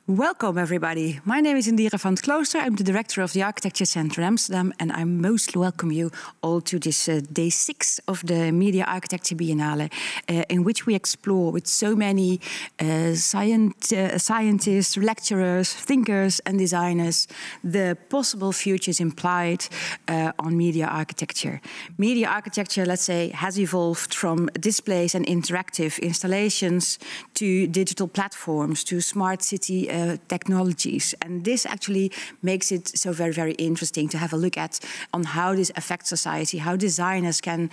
Welcome, everybody. My name is Indira van 't Klooster. I'm the director of the Architecture Center Amsterdam, and I most welcome you all to this day 6 of the Media Architecture Biennale, in which we explore with so many scientists, lecturers, thinkers, and designers the possible futures implied on media architecture. Media architecture, let's say, has evolved from displays and interactive installations to digital platforms to smart city technologies, and this actually makes it so very, very interesting to have a look at on how this affects society, how designers can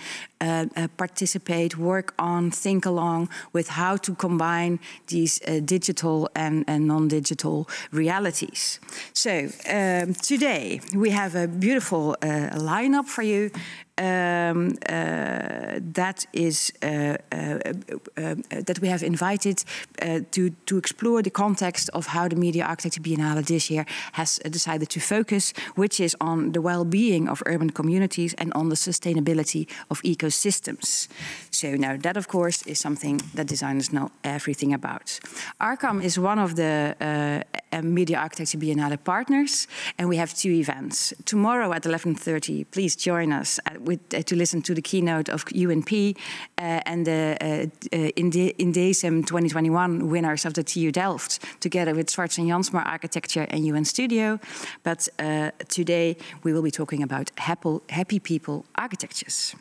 participate, work on, think along with how to combine these digital and non-digital realities. So today we have a beautiful lineup for you. That we have invited to explore the context of how the Media Architecture Biennale this year has decided to focus, which is on the well-being of urban communities and on the sustainability of ecosystems. So now that, of course, is something that designers know everything about. Arcam is one of the Media Architecture Biennale partners, and we have 2 events. Tomorrow at 11:30, please join us to listen to the keynote of UNP and the Indesem 2021 winners of the TU Delft, together with Schwarz & Jansma Architecture and UN Studio. But today we will be talking about happy people architectures.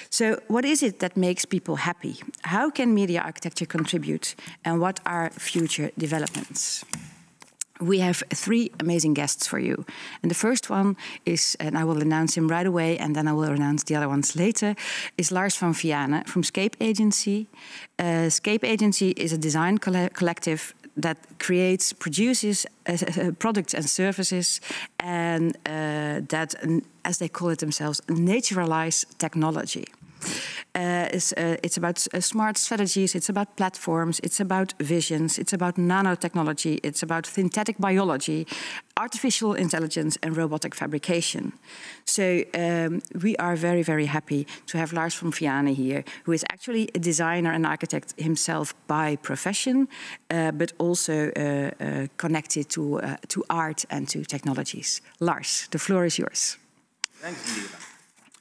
So what is it that makes people happy? How can media architecture contribute? And what are future developments? We have 3 amazing guests for you. And the first one is, and I will announce him right away, and then I will announce the other ones later, is Lars van Vianen from Scape Agency. Scape Agency is a design collective that creates, produces products and services, and that, as they call it themselves, naturalize technology. It's about smart strategies, it's about platforms, it's about visions, it's about nanotechnology, it's about synthetic biology, artificial intelligence and robotic fabrication. So we are very, very happy to have Lars van Vianen here, who is actually a designer and architect himself by profession, but also connected to art and to technologies. Lars, the floor is yours. Thanks, Indira.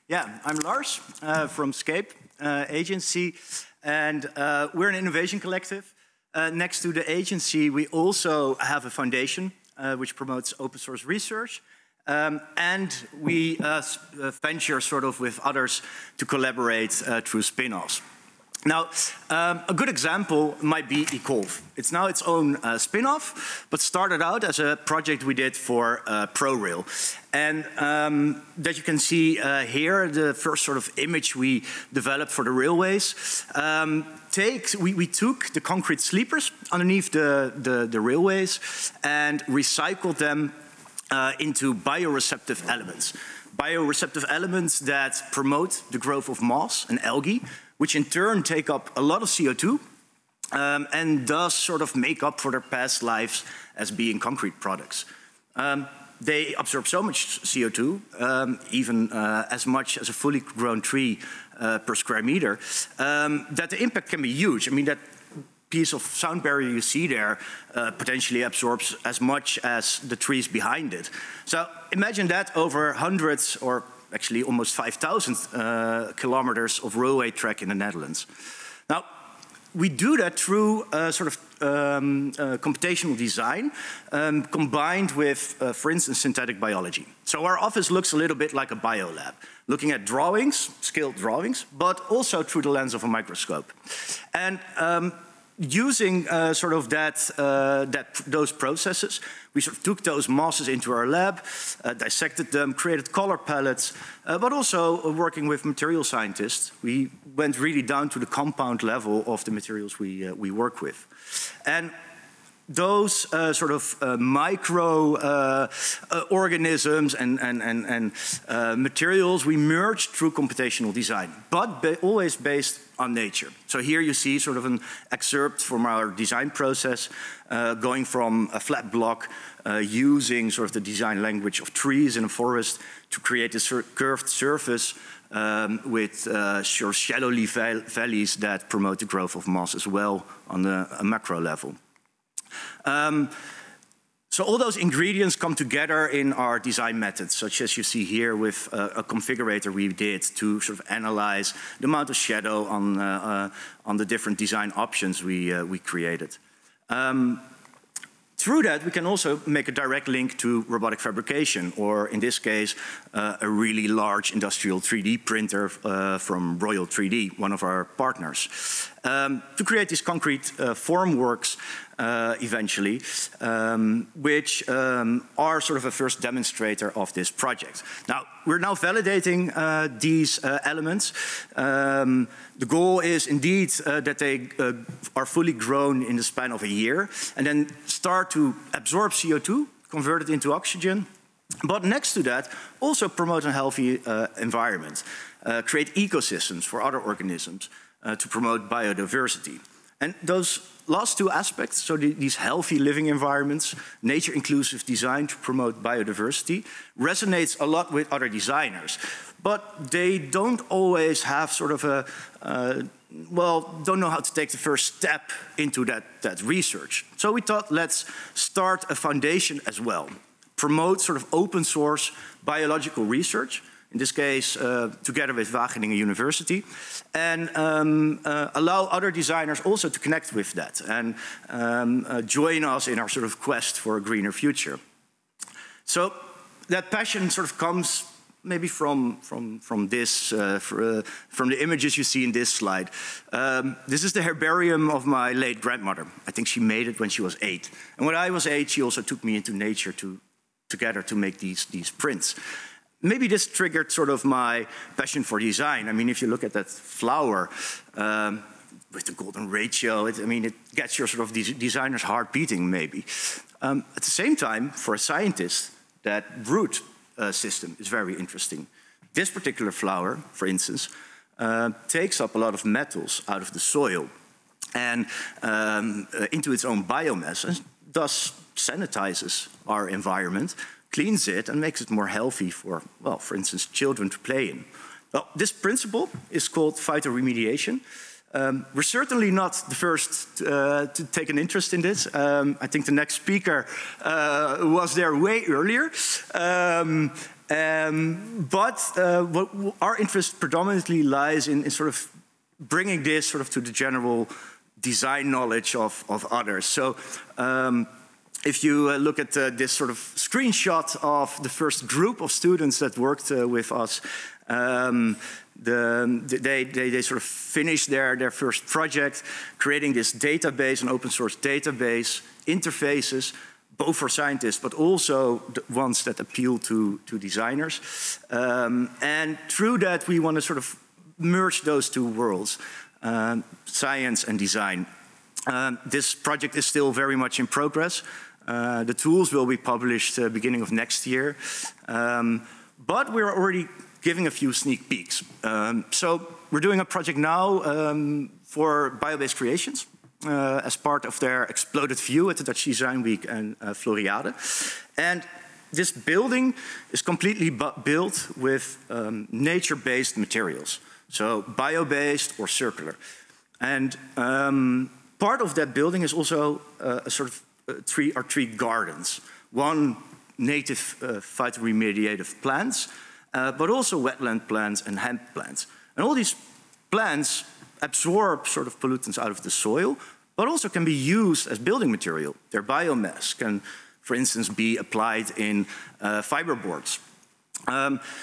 Yeah, I'm Lars from Scape Agency, and we're an innovation collective. Next to the agency, we also have a foundation which promotes open source research, and we venture sort of with others to collaborate through spin-offs. Now, a good example might be eColv. It's now its own spin-off, but started out as a project we did for ProRail. And that you can see here, the first sort of image we developed for the railways. We took the concrete sleepers underneath the railways and recycled them into bioreceptive elements. Bioreceptive elements that promote the growth of moss and algae, which in turn take up a lot of CO2 and thus sort of make up for their past lives as being concrete products. They absorb so much CO2, even as much as a fully grown tree per square meter, that the impact can be huge. I mean, that piece of sound barrier you see there potentially absorbs as much as the trees behind it. So imagine that over hundreds or actually almost 5,000 kilometers of railway track in the Netherlands. Now, we do that through sort of computational design combined with, for instance, synthetic biology. So our office looks a little bit like a biolab, looking at drawings, scaled drawings, but also through the lens of a microscope. And using sort of those processes, we sort of took those mosses into our lab, dissected them, created color palettes, but also working with material scientists, we went really down to the compound level of the materials we work with. And those sort of micro organisms and materials we merged through computational design, but always based on nature. So here you see sort of an excerpt from our design process, going from a flat block, using sort of the design language of trees in a forest to create a curved surface with sort of shallow valleys that promote the growth of moss as well on a macro level. So all those ingredients come together in our design methods, such as you see here with a configurator we did to sort of analyze the amount of shadow on the different design options we created. Through that, we can also make a direct link to robotic fabrication, or in this case, a really large industrial 3D printer from Royal 3D, one of our partners, to create these concrete formworks eventually, which are sort of a first demonstrator of this project. Now, we're now validating these elements. The goal is indeed that they are fully grown in the span of a year and then start to absorb CO2, convert it into oxygen, but next to that, also promote a healthy environment, create ecosystems for other organisms to promote biodiversity. And those last two aspects, so these healthy living environments, nature-inclusive design to promote biodiversity, resonates a lot with other designers. But they don't always have sort of a, well, don't know how to take the first step into that research. So we thought, let's start a foundation as well. Promote sort of open source biological research, in this case, together with Wageningen University, and allow other designers also to connect with that and join us in our sort of quest for a greener future. So that passion sort of comes maybe from the images you see in this slide. This is the herbarium of my late grandmother. I think she made it when she was 8. And when I was 8, she also took me into nature together to make these prints. Maybe this triggered sort of my passion for design. I mean, if you look at that flower with the golden ratio, it gets your sort of designer's heart beating, maybe. At the same time, for a scientist, that root system is very interesting. This particular flower, for instance, takes up a lot of metals out of the soil and into its own biomass, and thus sanitizes our environment, cleans it, and makes it more healthy for, well, for instance, children to play in. Well, this principle is called phytoremediation. We're certainly not the first to take an interest in this. I think the next speaker was there way earlier. But our interest predominantly lies in sort of bringing this sort of to the general design knowledge of others. So if you look at this sort of screenshot of the first group of students that worked with us, they sort of finished their first project, creating this database, an open source database, interfaces, both for scientists, but also the ones that appeal to designers. And through that, we want to sort of merge those two worlds, science and design. This project is still very much in progress. The tools will be published beginning of next year. But we're already giving a few sneak peeks. So we're doing a project now for bio-based creations as part of their Exploded View at the Dutch Design Week and Floriade. And this building is completely built with nature-based materials, so bio-based or circular. And part of that building is also a sort of three gardens. One, native phytoremediative plants, but also wetland plants and hemp plants. And all these plants absorb sort of pollutants out of the soil, but also can be used as building material. Their biomass can, for instance, be applied in fiberboards.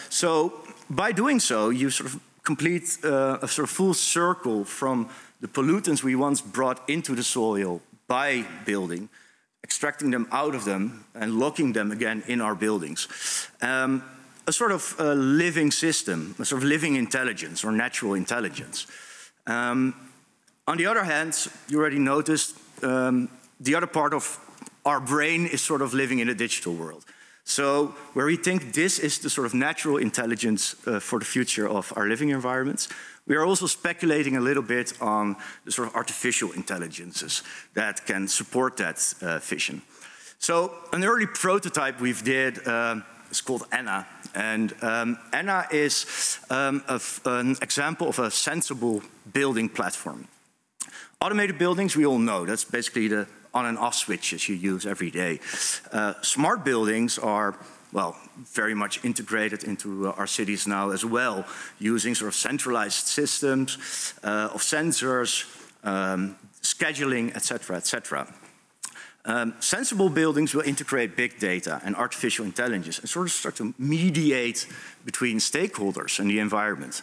So by doing so, you sort of complete a sort of full circle from the pollutants we once brought into the soil by building, extracting them out of them and locking them again in our buildings. A sort of living system, a sort of living intelligence or natural intelligence. On the other hand, you already noticed, the other part of our brain is sort of living in a digital world. So where we think this is the sort of natural intelligence for the future of our living environments, we are also speculating a little bit on the sort of artificial intelligences that can support that vision. So an early prototype we've did is called Anna. And Anna is an example of a sensible building platform. Automated buildings, we all know, that's basically the on and off switches you use every day. Smart buildings are, well, very much integrated into our cities now as well, using sort of centralized systems of sensors, scheduling, etc., etc. Sensible buildings will integrate big data and artificial intelligence and sort of start to mediate between stakeholders and the environment.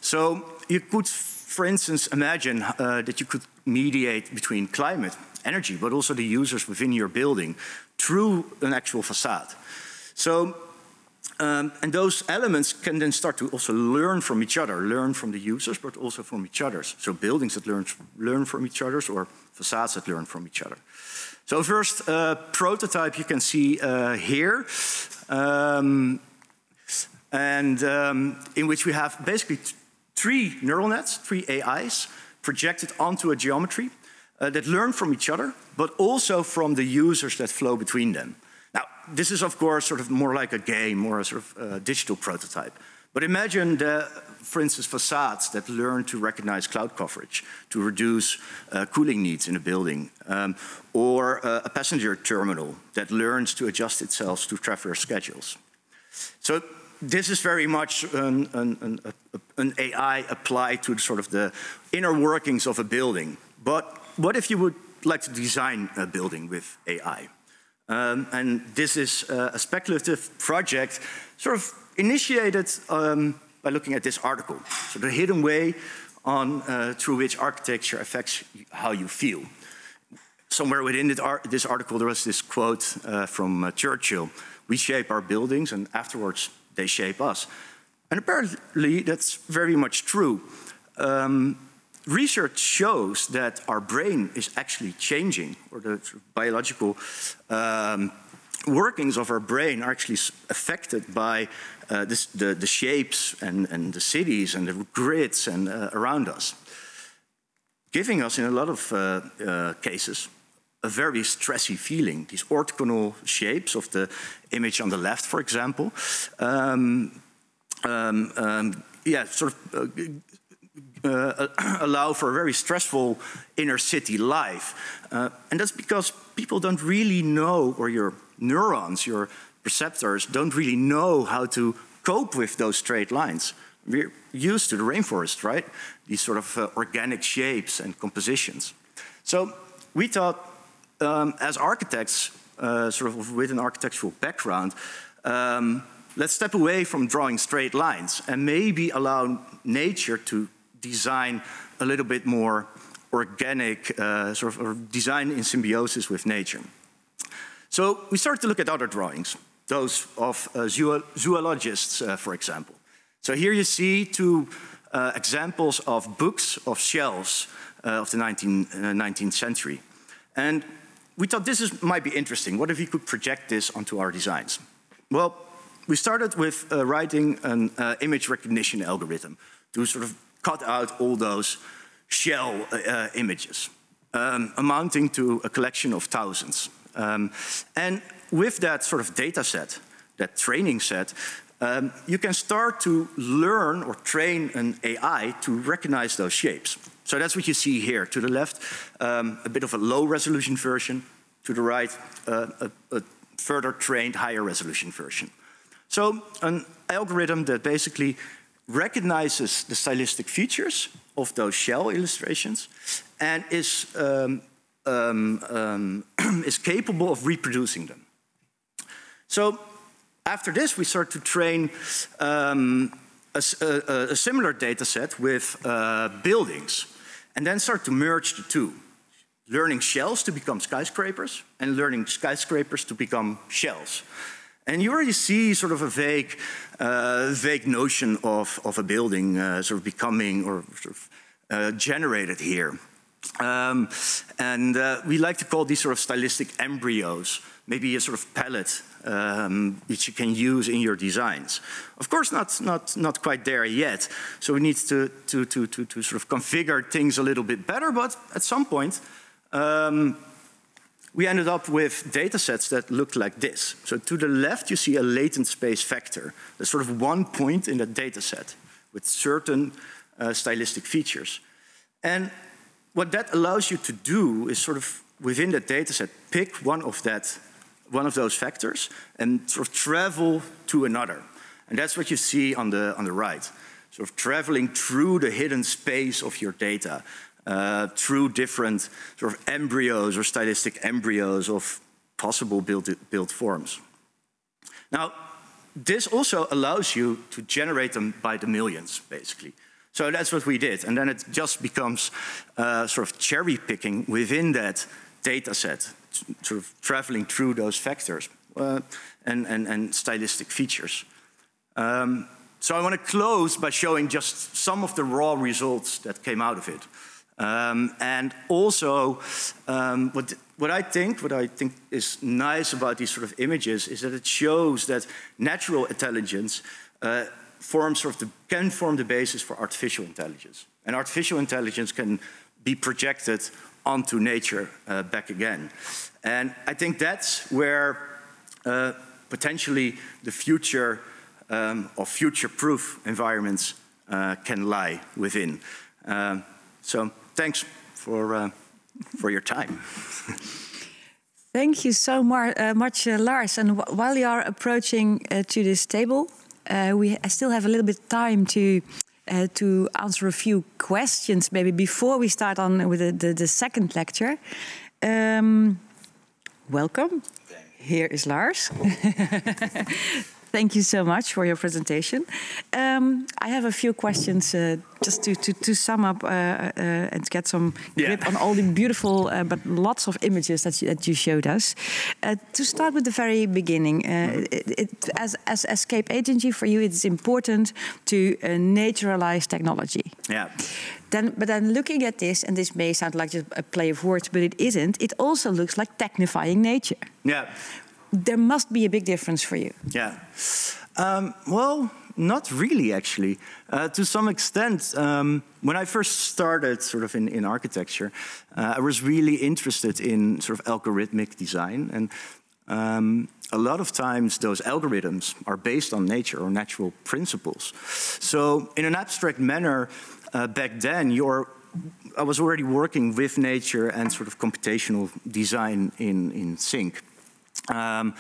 So you could, for instance, imagine that you could mediate between climate, energy, but also the users within your building through an actual facade. So, and those elements can then start to also learn from each other, learn from the users, but also from each other. So buildings that learn from each other, or facades that learn from each other. So first prototype you can see here, in which we have basically 3 neural nets, 3 AIs, projected onto a geometry that learn from each other, but also from the users that flow between them. Now, this is of course sort of more like a game or a sort of digital prototype. But imagine, for instance, facades that learn to recognize cloud coverage, to reduce cooling needs in a building, or a passenger terminal that learns to adjust itself to traveler schedules. So this is very much an AI applied to sort of the inner workings of a building. But what if you would like to design a building with AI? And this is a speculative project sort of initiated by looking at this article. So the hidden way through which architecture affects how you feel. Somewhere within this article there was this quote from Churchill: "We shape our buildings and afterwards they shape us." And apparently that's very much true. Research shows that our brain is actually changing, or the biological workings of our brain are actually affected by the shapes and the cities and the grids and around us, giving us in a lot of cases a very stressy feeling. These orthogonal shapes of the image on the left, for example, allow for a very stressful inner city life. And that's because people don't really know, or your neurons, your perceptors, don't really know how to cope with those straight lines. We're used to the rainforest, right? These sort of organic shapes and compositions. So we thought, as architects, sort of with an architectural background, let's step away from drawing straight lines and maybe allow nature to design a little bit more organic, sort of design in symbiosis with nature. So we started to look at other drawings, those of zoologists, for example. So here you see 2 examples of books of shells of the 19th century. And we thought this might be interesting. What if we could project this onto our designs? Well, we started with writing an image recognition algorithm to sort of cut out all those shell images, amounting to a collection of thousands. And with that sort of data set, that training set, you can start to learn or train an AI to recognize those shapes. So that's what you see here. To the left, a bit of a low resolution version. To the right, a further trained higher resolution version. So an algorithm that basically recognizes the stylistic features of those shell illustrations and is capable of reproducing them. So after this, we start to train a similar data set with buildings, and then start to merge the 2. Learning shells to become skyscrapers, and learning skyscrapers to become shells. And you already see sort of a vague notion of a building sort of becoming or sort of generated here. We like to call these sort of stylistic embryos, maybe a sort of palette which you can use in your designs. Of course, not quite there yet. So we need to sort of configure things a little bit better, but at some point, we ended up with data sets that looked like this. So to the left, you see a latent space vector. There's sort of one point in that data set with certain stylistic features. And what that allows you to do is sort of within that data set, pick one of those vectors and sort of travel to another. And that's what you see on the right. Sort of traveling through the hidden space of your data, through different sort of embryos or stylistic embryos of possible built forms. Now, this also allows you to generate them by the millions, basically. So that's what we did. And then it just becomes sort of cherry picking within that data set, sort of traveling through those vectors and stylistic features. So I want to close by showing just some of the raw results that came out of it. And also, what I think is nice about these sort of images is that it shows that natural intelligence can form the basis for artificial intelligence. And artificial intelligence can be projected onto nature back again. And I think that's where potentially the future of future-proof environments can lie within. So thanks for your time. Thank you so much, Lars. And while you are approaching to this table, I still have a little bit of time to answer a few questions, maybe before we start on with the second lecture. Welcome. Here is Lars. Thank you so much for your presentation. I have a few questions just to sum up and get some grip on all the beautiful but lots of images that you showed us. To start with the very beginning, as Scape Agency, for you it's important to naturalize technology. Yeah. But then looking at this, and this may sound like just a play of words, but it isn't, it also looks like technifying nature. Yeah. There must be a big difference for you. Yeah. Well, not really, actually. To some extent, when I first started sort of in architecture, I was really interested in sort of algorithmic design. And a lot of times those algorithms are based on nature or natural principles. So in an abstract manner, back then, I was already working with nature and sort of computational design in sync. Back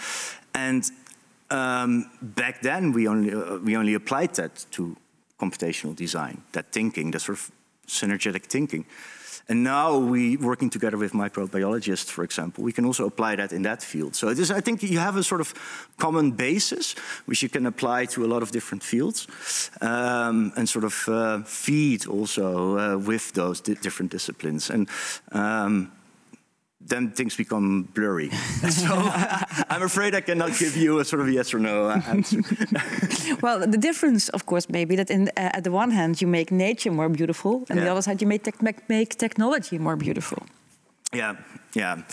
then, we only applied that to computational design, that thinking, that sort of synergetic thinking. And now we, working together with microbiologists, for example, we can also apply that in that field. So I think you have a sort of common basis, which you can apply to a lot of different fields, and sort of feed also with those different disciplines. And then things become blurry. So I'm afraid I cannot give you a sort of yes or no answer. Well, the difference, of course, maybe that at the one hand you make nature more beautiful, and the other side you make technology more beautiful. Yeah, yeah.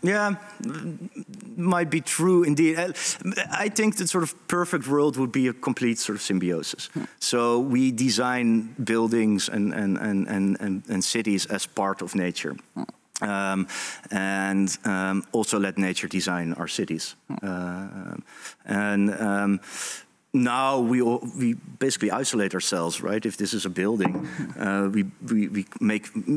Yeah, might be true indeed. I think the sort of perfect world would be a complete sort of symbiosis. So we design buildings and cities as part of nature. And also let nature design our cities. Now we basically isolate ourselves, right? If this is a building, we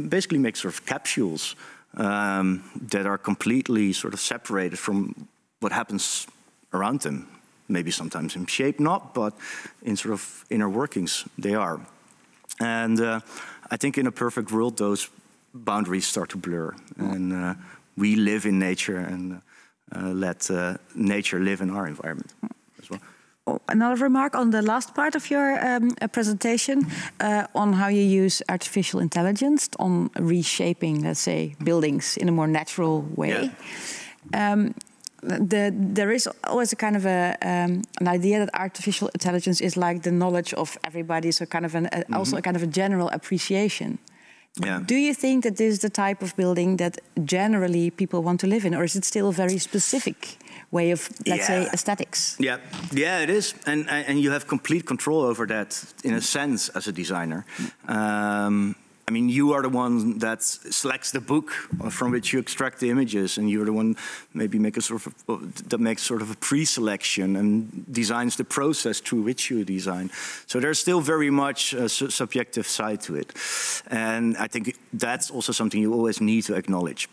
basically make sort of capsules that are completely sort of separated from what happens around them. Maybe sometimes in shape not, but in sort of inner workings they are. And I think in a perfect world, those boundaries start to blur, and we live in nature and let nature live in our environment as well. Another remark on the last part of your presentation on how you use artificial intelligence on reshaping, let's say, buildings in a more natural way. Yeah. There is always a kind of an idea that artificial intelligence is like the knowledge of everybody, so kind of also a kind of a general appreciation. Yeah. Do you think that this is the type of building that generally people want to live in, or is it still a very specific way of, let's say, aesthetics? Yeah, yeah, it is, and you have complete control over that in a sense as a designer. I mean, you are the one that selects the book from which you extract the images, and you're the one maybe makes sort of a pre-selection and designs the process through which you design. So there's still very much a subjective side to it, and I think that's also something you always need to acknowledge.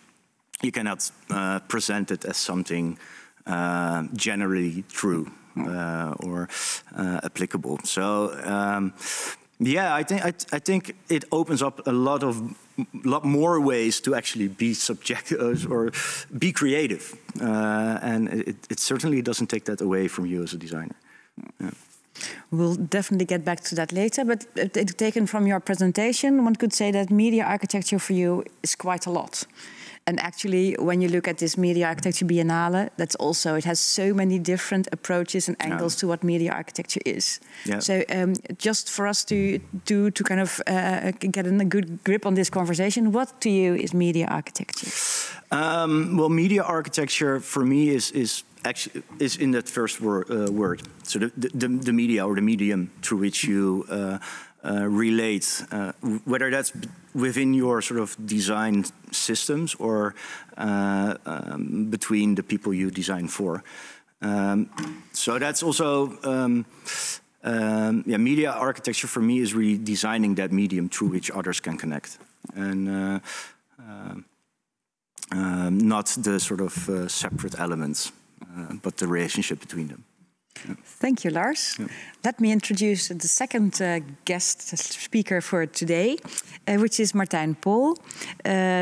You cannot present it as something generally true or applicable. So. Yeah, I think it opens up a lot more ways to actually be subjective or be creative, and it certainly doesn't take that away from you as a designer. Yeah. We'll definitely get back to that later, but taken from your presentation, one could say that media architecture for you is quite a lot. And actually, when you look at this Media Architecture Biennale, that's also, it has so many different approaches and angles to what media architecture is. Yeah. So just for us to kind of get a good grip on this conversation, what to you is media architecture? Well, media architecture for me is actually in that first word. So the media or the medium through which you relate, whether that's within your sort of design systems or between the people you design for. So that's also, yeah, media architecture for me is really designing that medium through which others can connect. And not the sort of separate elements, but the relationship between them. Yeah. Thank you, Lars. Yeah. Let me introduce the second guest speaker for today, which is Marthijn Poolen,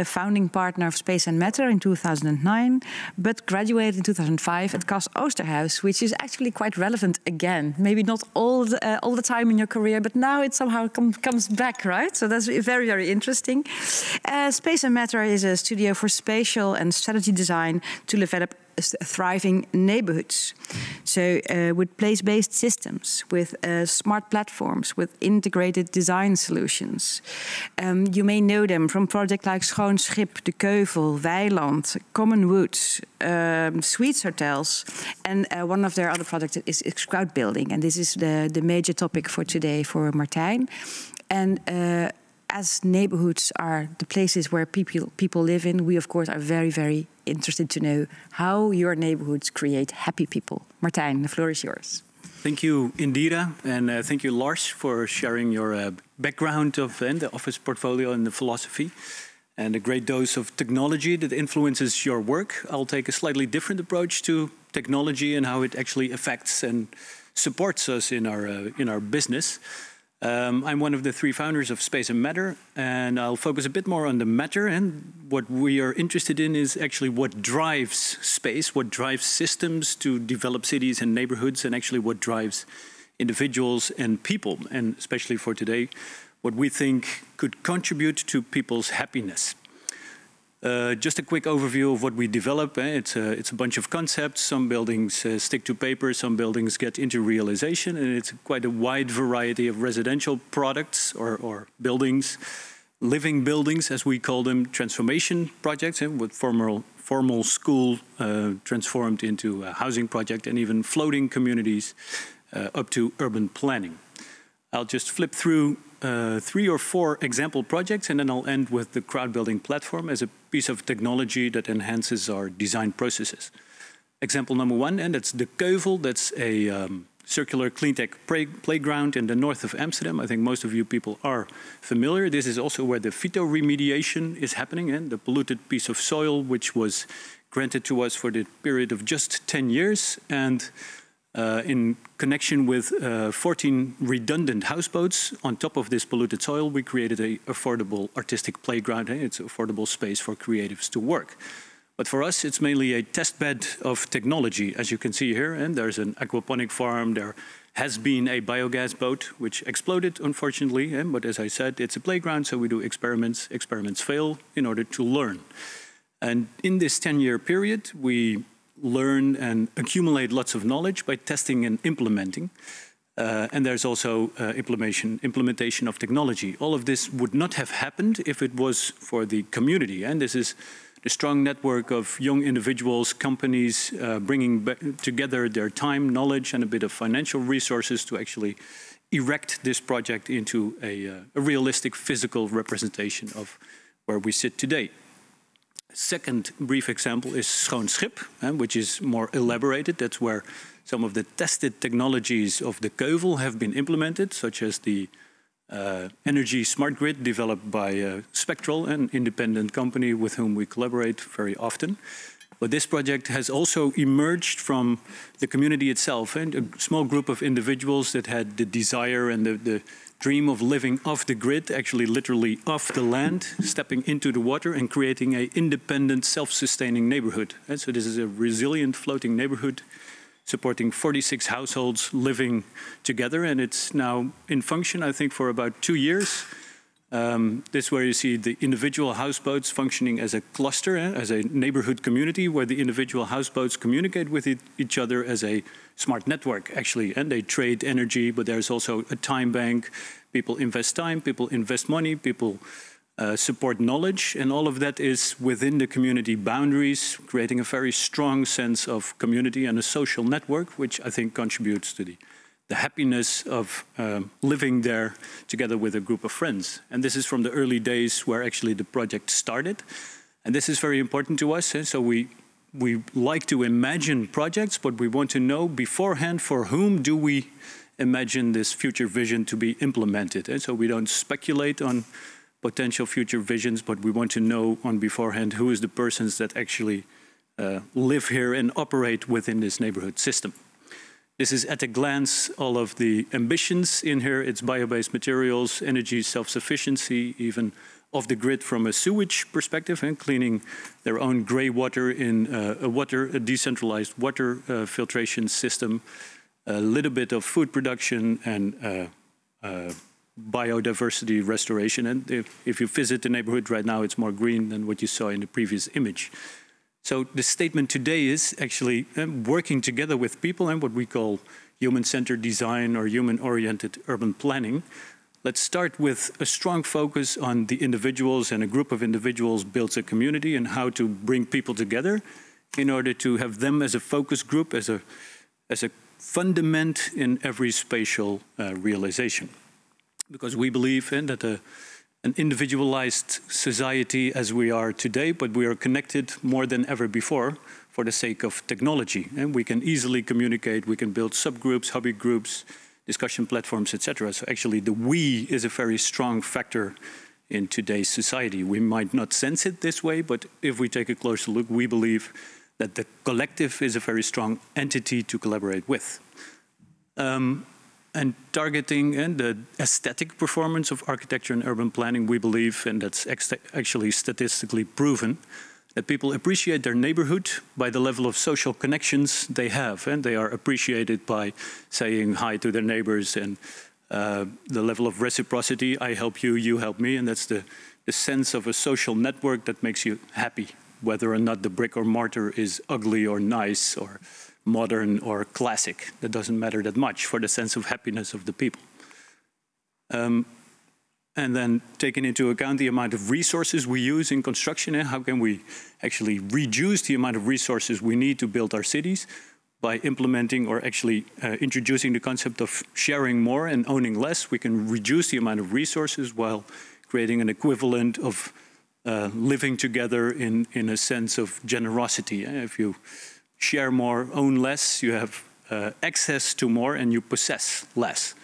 founding partner of Space and Matter in 2009, but graduated in 2005 at Cas Oosterhuis, which is actually quite relevant again. Maybe not all the time in your career, but now it somehow comes back, right? So that's very, very interesting. Space and Matter is a studio for spatial and strategy design to develop thriving neighborhoods. So with place-based systems, with smart platforms, with integrated design solutions. You may know them from projects like Schoon Schip, De Keuvel, Weiland, Common Woods, Suites Hotels, and one of their other projects is crowd building. And this is the major topic for today for Marthijn. And as neighborhoods are the places where people live in, we of course are very, very interested to know how your neighborhoods create happy people. Marthijn, the floor is yours. Thank you, Indira, and thank you, Lars, for sharing your background of the office portfolio and the philosophy, and a great dose of technology that influences your work. I'll take a slightly different approach to technology and how it actually affects and supports us in our business. I'm one of the 3 founders of Space and Matter, and I'll focus a bit more on the matter. And what we are interested in is actually what drives space, what drives systems to develop cities and neighborhoods, and actually what drives individuals and people, and especially for today, what we think could contribute to people's happiness. Just a quick overview of what we develop. It's a bunch of concepts. Some buildings stick to paper, some buildings get into realization, and it's quite a wide variety of residential products or buildings, living buildings, as we call them, transformation projects, with formal school transformed into a housing project, and even floating communities up to urban planning. I'll just flip through 3 or 4 example projects, and then I'll end with the crowd building platform as a piece of technology that enhances our design processes. Example number 1, and that's De Keuvel. That's a circular cleantech playground in the north of Amsterdam. I think most of you people are familiar. This is also where the phytoremediation is happening, and the polluted piece of soil which was granted to us for the period of just 10 years. And in connection with 14 redundant houseboats on top of this polluted soil, we created an affordable artistic playground. It's an affordable space for creatives to work. But for us, it's mainly a test bed of technology, as you can see here. And there's an aquaponic farm. There has been a biogas boat, which exploded, unfortunately. But as I said, it's a playground, so we do experiments. Experiments fail in order to learn. And in this 10-year period, we learn and accumulate lots of knowledge by testing and implementing. And there's also implementation of technology. All of this would not have happened if it was for the community. And this is the strong network of young individuals, companies, bringing together their time, knowledge, and a bit of financial resources to actually erect this project into a realistic physical representation of where we sit today. Second brief example is Schoon Schip, which is more elaborated. That's where some of the tested technologies of the Keuvel have been implemented, such as the energy smart grid developed by Spectral, an independent company with whom we collaborate very often. But this project has also emerged from the community itself, and a small group of individuals that had the desire and the dream of living off the grid, actually literally off the land, stepping into the water and creating an independent, self-sustaining neighborhood. And so this is a resilient floating neighborhood supporting 46 households living together, and it's now in function, I think, for about 2 years. This is where you see the individual houseboats functioning as a cluster, as a neighborhood community, where the individual houseboats communicate with each other as a smart network, actually. And they trade energy, but there's also a time bank. People invest time, people invest money, people support knowledge, and all of that is within the community boundaries, creating a very strong sense of community and a social network, which I think contributes to the happiness of living there together with a group of friends. And this is from the early days where actually the project started. And this is very important to us. So we like to imagine projects, but we want to know beforehand for whom do we imagine this future vision to be implemented. And so we don't speculate on potential future visions, but we want to know on beforehand who is the persons that actually live here and operate within this neighborhood system. This is at a glance all of the ambitions in here. It's bio-based materials, energy self-sufficiency, even off the grid from a sewage perspective, and cleaning their own grey water in a decentralized water filtration system, a little bit of food production and biodiversity restoration. And if you visit the neighborhood right now, it's more green than what you saw in the previous image. So the statement today is actually working together with people and what we call human-centered design or human-oriented urban planning. Let's start with a strong focus on the individuals, and a group of individuals builds a community, and how to bring people together in order to have them as a focus group, as a fundament in every spatial realization. Because we believe in that an individualized society as we are today, but we are connected more than ever before for the sake of technology. And we can easily communicate, we can build subgroups, hobby groups, discussion platforms, etc. So actually the we is a very strong factor in today's society. We might not sense it this way, but if we take a closer look, we believe that the collective is a very strong entity to collaborate with. And targeting and the aesthetic performance of architecture and urban planning, we believe, and that's actually statistically proven, that people appreciate their neighborhood by the level of social connections they have. And they are appreciated by saying hi to their neighbors, and the level of reciprocity, I help you, you help me. And that's the sense of a social network that makes you happy, whether or not the brick or mortar is ugly or nice or modern or classic. That doesn't matter that much for the sense of happiness of the people. And then taking into account the amount of resources we use in construction, and how can we actually reduce the amount of resources we need to build our cities by implementing or actually introducing the concept of sharing more and owning less. We can reduce the amount of resources while creating an equivalent of living together in a sense of generosity. If you share more, own less, you have access to more, and you possess less.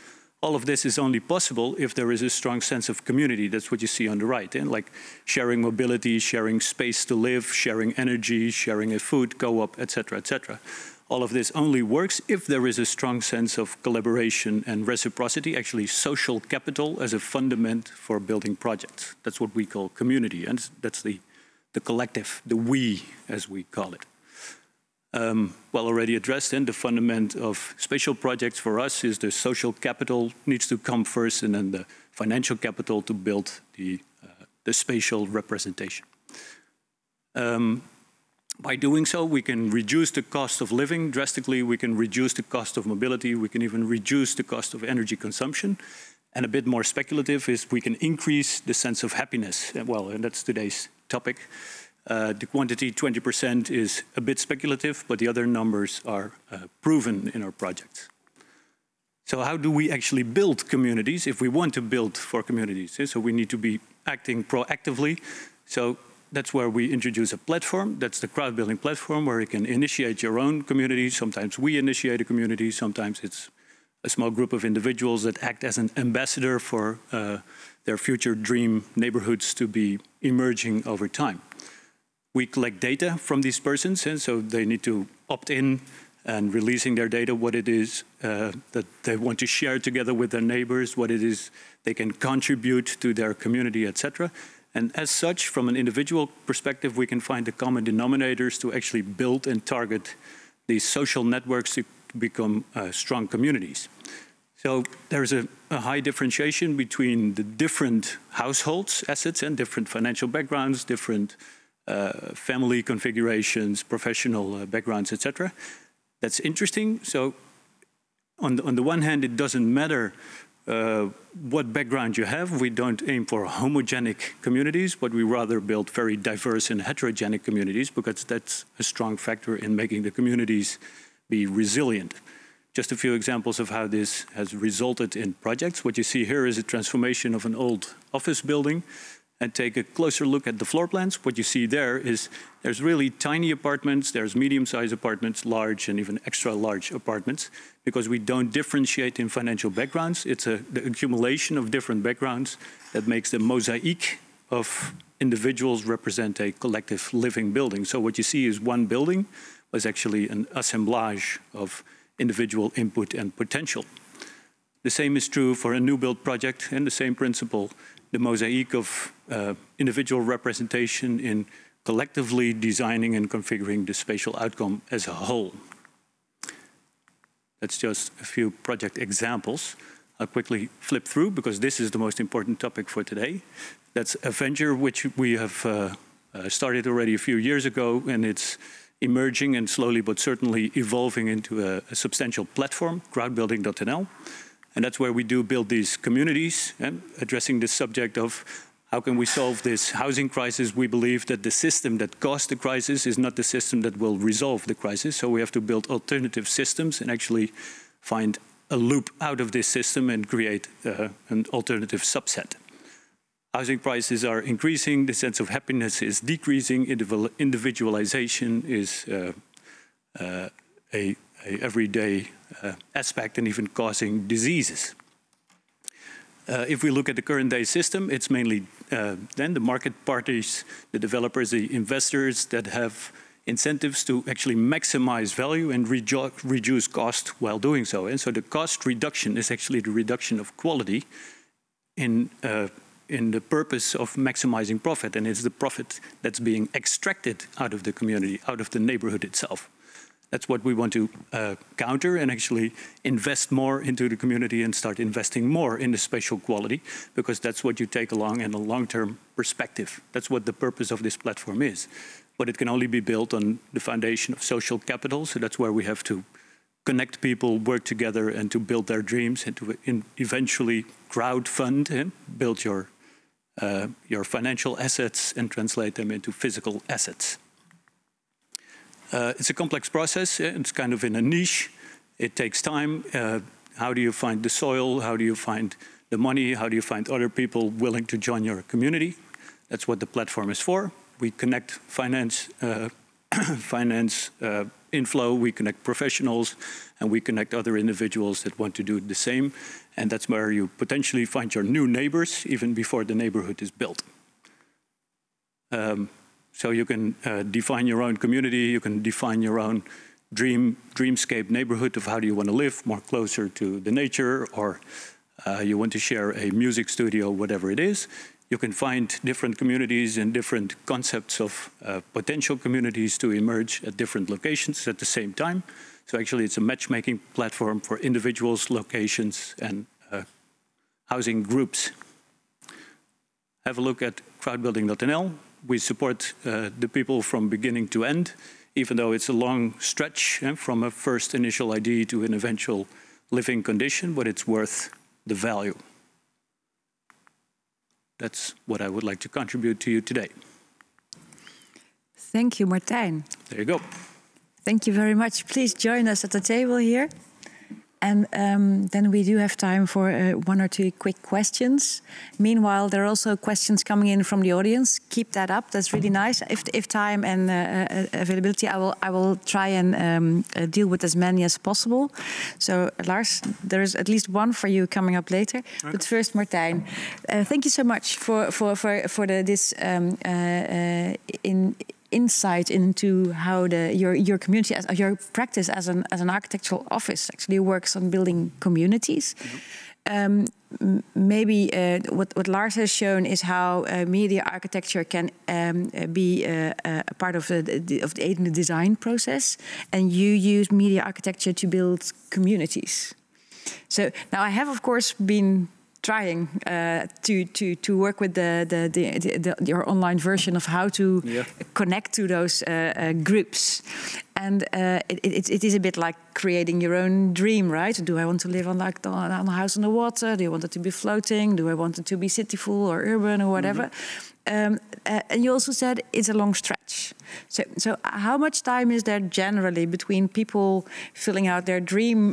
All of this is only possible if there is a strong sense of community. That's what you see on the right, like sharing mobility, sharing space to live, sharing energy, sharing a food co-op, etc., etc. All of this only works if there is a strong sense of collaboration and reciprocity, actually social capital as a fundament for building projects. That's what we call community, and that's the collective, the we, as we call it. Well already addressed, and the fundament of spatial projects for us is the social capital needs to come first, and then the financial capital to build the spatial representation. By doing so, we can reduce the cost of living drastically, we can reduce the cost of mobility, we can even reduce the cost of energy consumption. And a bit more speculative is we can increase the sense of happiness. Well, and that's today's topic. The quantity, 20%, is a bit speculative, but the other numbers are proven in our projects. So how do we actually build communities if we want to build for communities? So we need to be acting proactively. So that's where we introduce a platform. That's the crowd building platform where you can initiate your own community. Sometimes we initiate a community. Sometimes it's a small group of individuals that act as an ambassador for their future dream neighborhoods to be emerging over time. We collect data from these persons, and so they need to opt in and releasing their data, what it is that they want to share together with their neighbors, what it is they can contribute to their community, etc. And as such, from an individual perspective, we can find the common denominators to actually build and target these social networks to become strong communities. So there's a high differentiation between the different households, assets, and different financial backgrounds, different family configurations, professional backgrounds, etc. That's interesting. So on the one hand, it doesn't matter what background you have. We don't aim for homogenic communities, but we rather build very diverse and heterogenic communities because that's a strong factor in making the communities be resilient. Just a few examples of how this has resulted in projects. What you see here is a transformation of an old office building. And take a closer look at the floor plans. What you see there is there's really tiny apartments, there's medium-sized apartments, large and even extra large apartments, because we don't differentiate in financial backgrounds. It's the accumulation of different backgrounds that makes the mosaic of individuals represent a collective living building. So what you see is one building was actually an assemblage of individual input and potential. The same is true for a new build project, and the same principle, the mosaic of individual representation in collectively designing and configuring the spatial outcome as a whole. That's just a few project examples. I'll quickly flip through because this is the most important topic for today. That's a venture which we have started already a few years ago, and it's emerging and slowly but certainly evolving into a substantial platform, crowdbuilding.nl. And that's where we do build these communities, addressing the subject of how can we solve this housing crisis. We believe that the system that caused the crisis is not the system that will resolve the crisis. So we have to build alternative systems and actually find a loop out of this system and create an alternative subset. Housing prices are increasing, the sense of happiness is decreasing, individualization is a everyday aspect and even causing diseases. If we look at the current day system, it's mainly then the market parties, the developers, the investors that have incentives to actually maximize value and reduce cost while doing so. And so the cost reduction is actually the reduction of quality in the purpose of maximizing profit. And it's the profit that's being extracted out of the community, out of the neighborhood itself. That's what we want to counter and actually invest more into the community and start investing more in the spatial quality, because that's what you take along in a long-term perspective. That's what the purpose of this platform is. But it can only be built on the foundation of social capital, so that's where we have to connect people, work together, and to build their dreams, and to eventually crowdfund and build your financial assets and translate them into physical assets. It's a complex process. It's kind of in a niche. It takes time. How do you find the soil? How do you find the money? How do you find other people willing to join your community? That's what the platform is for. We connect finance inflow, we connect professionals, and we connect other individuals that want to do the same. And that's where you potentially find your new neighbors even before the neighborhood is built. So you can define your own community, you can define your own dreamscape neighborhood of how do you want to live, more closer to the nature, or you want to share a music studio, whatever it is. You can find different communities and different concepts of potential communities to emerge at different locations at the same time. So actually it's a matchmaking platform for individuals, locations, and housing groups. Have a look at crowdbuilding.nl. We support the people from beginning to end, even though it's a long stretch from a first initial idea to an eventual living condition, but it's worth the value. That's what I would like to contribute to you today. Thank you, Marthijn. There you go. Thank you very much. Please join us at the table here. And then we do have time for 1 or 2 quick questions. Meanwhile, there are also questions coming in from the audience. Keep that up. That's really nice. If time and availability, I will try and deal with as many as possible. So, Lars, there is at least one for you coming up later. Okay. But first, Marthijn, thank you so much for this insight into how your community, your practice as an architectural office actually works on building communities. Mm-hmm. Maybe what Lars has shown is how media architecture can be a part of the design process, and you use media architecture to build communities. So now I have, of course, been trying to work with your online version of how to connect to those groups. And it is a bit like creating your own dream, right? Do I want to live on a house on the water? Do I want it to be floating? Do I want it to be cityful or urban or whatever? Mm-hmm. And you also said it's a long stretch. So how much time is there generally between people filling out their dream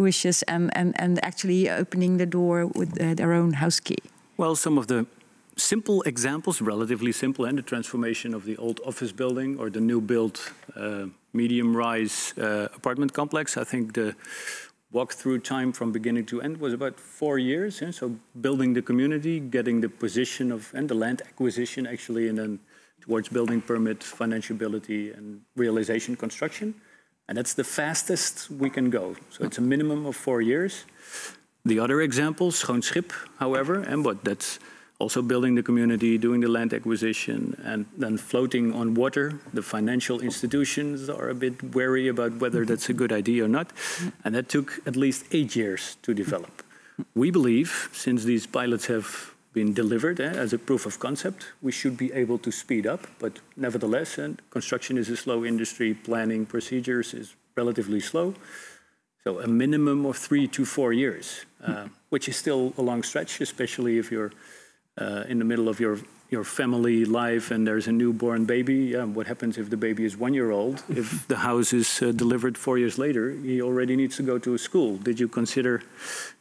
wishes and actually opening the door with their own house key? Well, some of the simple examples, relatively simple, and the transformation of the old office building or the new built medium-rise apartment complex. I think the walk-through time from beginning to end was about 4 years. Yeah? So building the community, getting the position of, and the land acquisition actually, and then towards building permit, financiability, and realization construction. And that's the fastest we can go. So it's a minimum of 4 years. The other examples, Schoon Schip, however, and but that's also building the community, doing the land acquisition, and then floating on water. The financial institutions are a bit wary about whether that's a good idea or not. And that took at least 8 years to develop. We believe, since these pilots have been delivered as a proof of concept, we should be able to speed up. But nevertheless, and construction is a slow industry, planning procedures is relatively slow. So a minimum of 3 to 4 years, which is still a long stretch, especially if you're in the middle of your family life and there's a newborn baby. What happens if the baby is 1 year old? If the house is delivered 4 years later, he already needs to go to a school. Did you consider,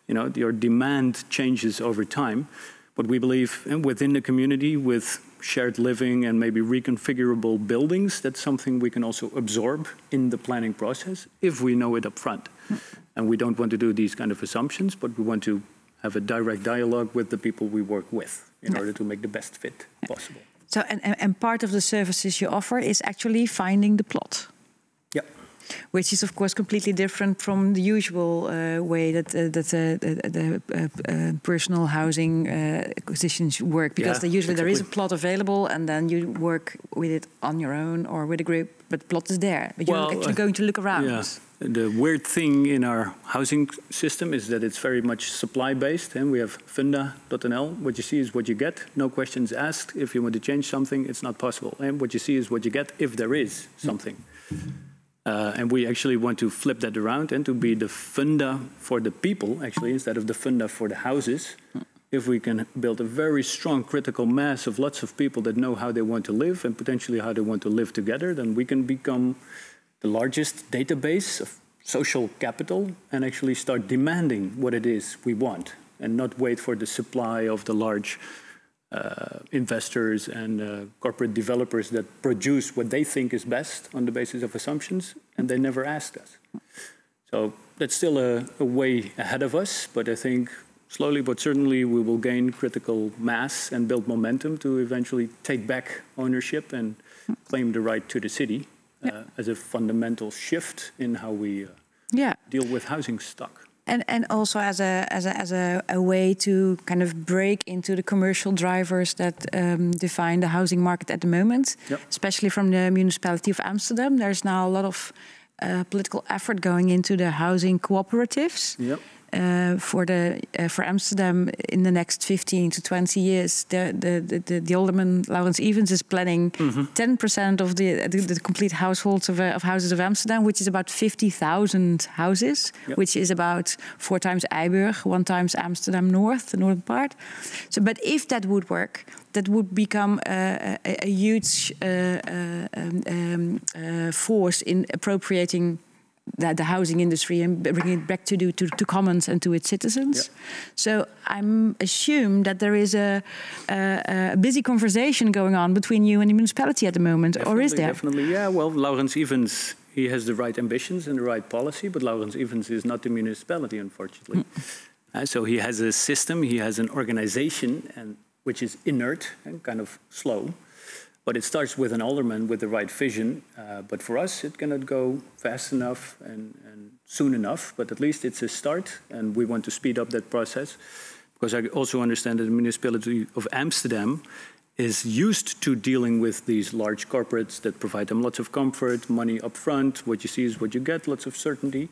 your demand changes over time? But we believe within the community with shared living and maybe reconfigurable buildings, that's something we can also absorb in the planning process if we know it up front. And we don't want to do these kind of assumptions, but we want to have a direct dialogue with the people we work with in order to make the best fit possible. So, and part of the services you offer is actually finding the plot. Yeah. Which is, of course, completely different from the usual way that the personal housing acquisitions work. Because there is a plot available, and then you work with it on your own or with a group. But the plot is there. But you're actually going to look around. Yeah. The weird thing in our housing system is that it's very much supply-based. And we have funda.nl. What you see is what you get. No questions asked. If you want to change something, it's not possible. And what you see is what you get if there is something. And we actually want to flip that around and to be the funda for the people, actually, instead of the funda for the houses. If we can build a very strong critical mass of lots of people that know how they want to live and potentially how they want to live together, then we can become the largest database of social capital and actually start demanding what it is we want and not wait for the supply of the large investors and corporate developers that produce what they think is best on the basis of assumptions, and they never asked us. So that's still a way ahead of us, but I think slowly but certainly we will gain critical mass and build momentum to eventually take back ownership and claim the right to the city as a fundamental shift in how we deal with housing stock. And also as a way to kind of break into the commercial drivers that define the housing market at the moment, especially from the municipality of Amsterdam. There's now a lot of political effort going into the housing cooperatives. For Amsterdam in the next 15 to 20 years, the alderman Laurens Evans is planning 10% of the complete households of houses of Amsterdam, which is about 50,000 houses, which is about 4 times Eiburg, 1 times Amsterdam North, the northern part. So, but if that would work, that would become a huge force in appropriating the housing industry and bringing it back to commons and to its citizens. Yeah. So I'm assumed that there is a busy conversation going on between you and the municipality at the moment, definitely, or is there? Definitely, yeah. Well, Laurens Evens, he has the right ambitions and the right policy, but Laurens Evens is not the municipality, unfortunately. So he has a system, he has an organization, and which is inert and kind of slow. But it starts with an alderman with the right vision. But for us, it cannot go fast enough and soon enough. But at least it's a start, and we want to speed up that process. Because I also understand that the municipality of Amsterdam is used to dealing with these large corporates that provide them lots of comfort, money up front. What you see is what you get, lots of certainty.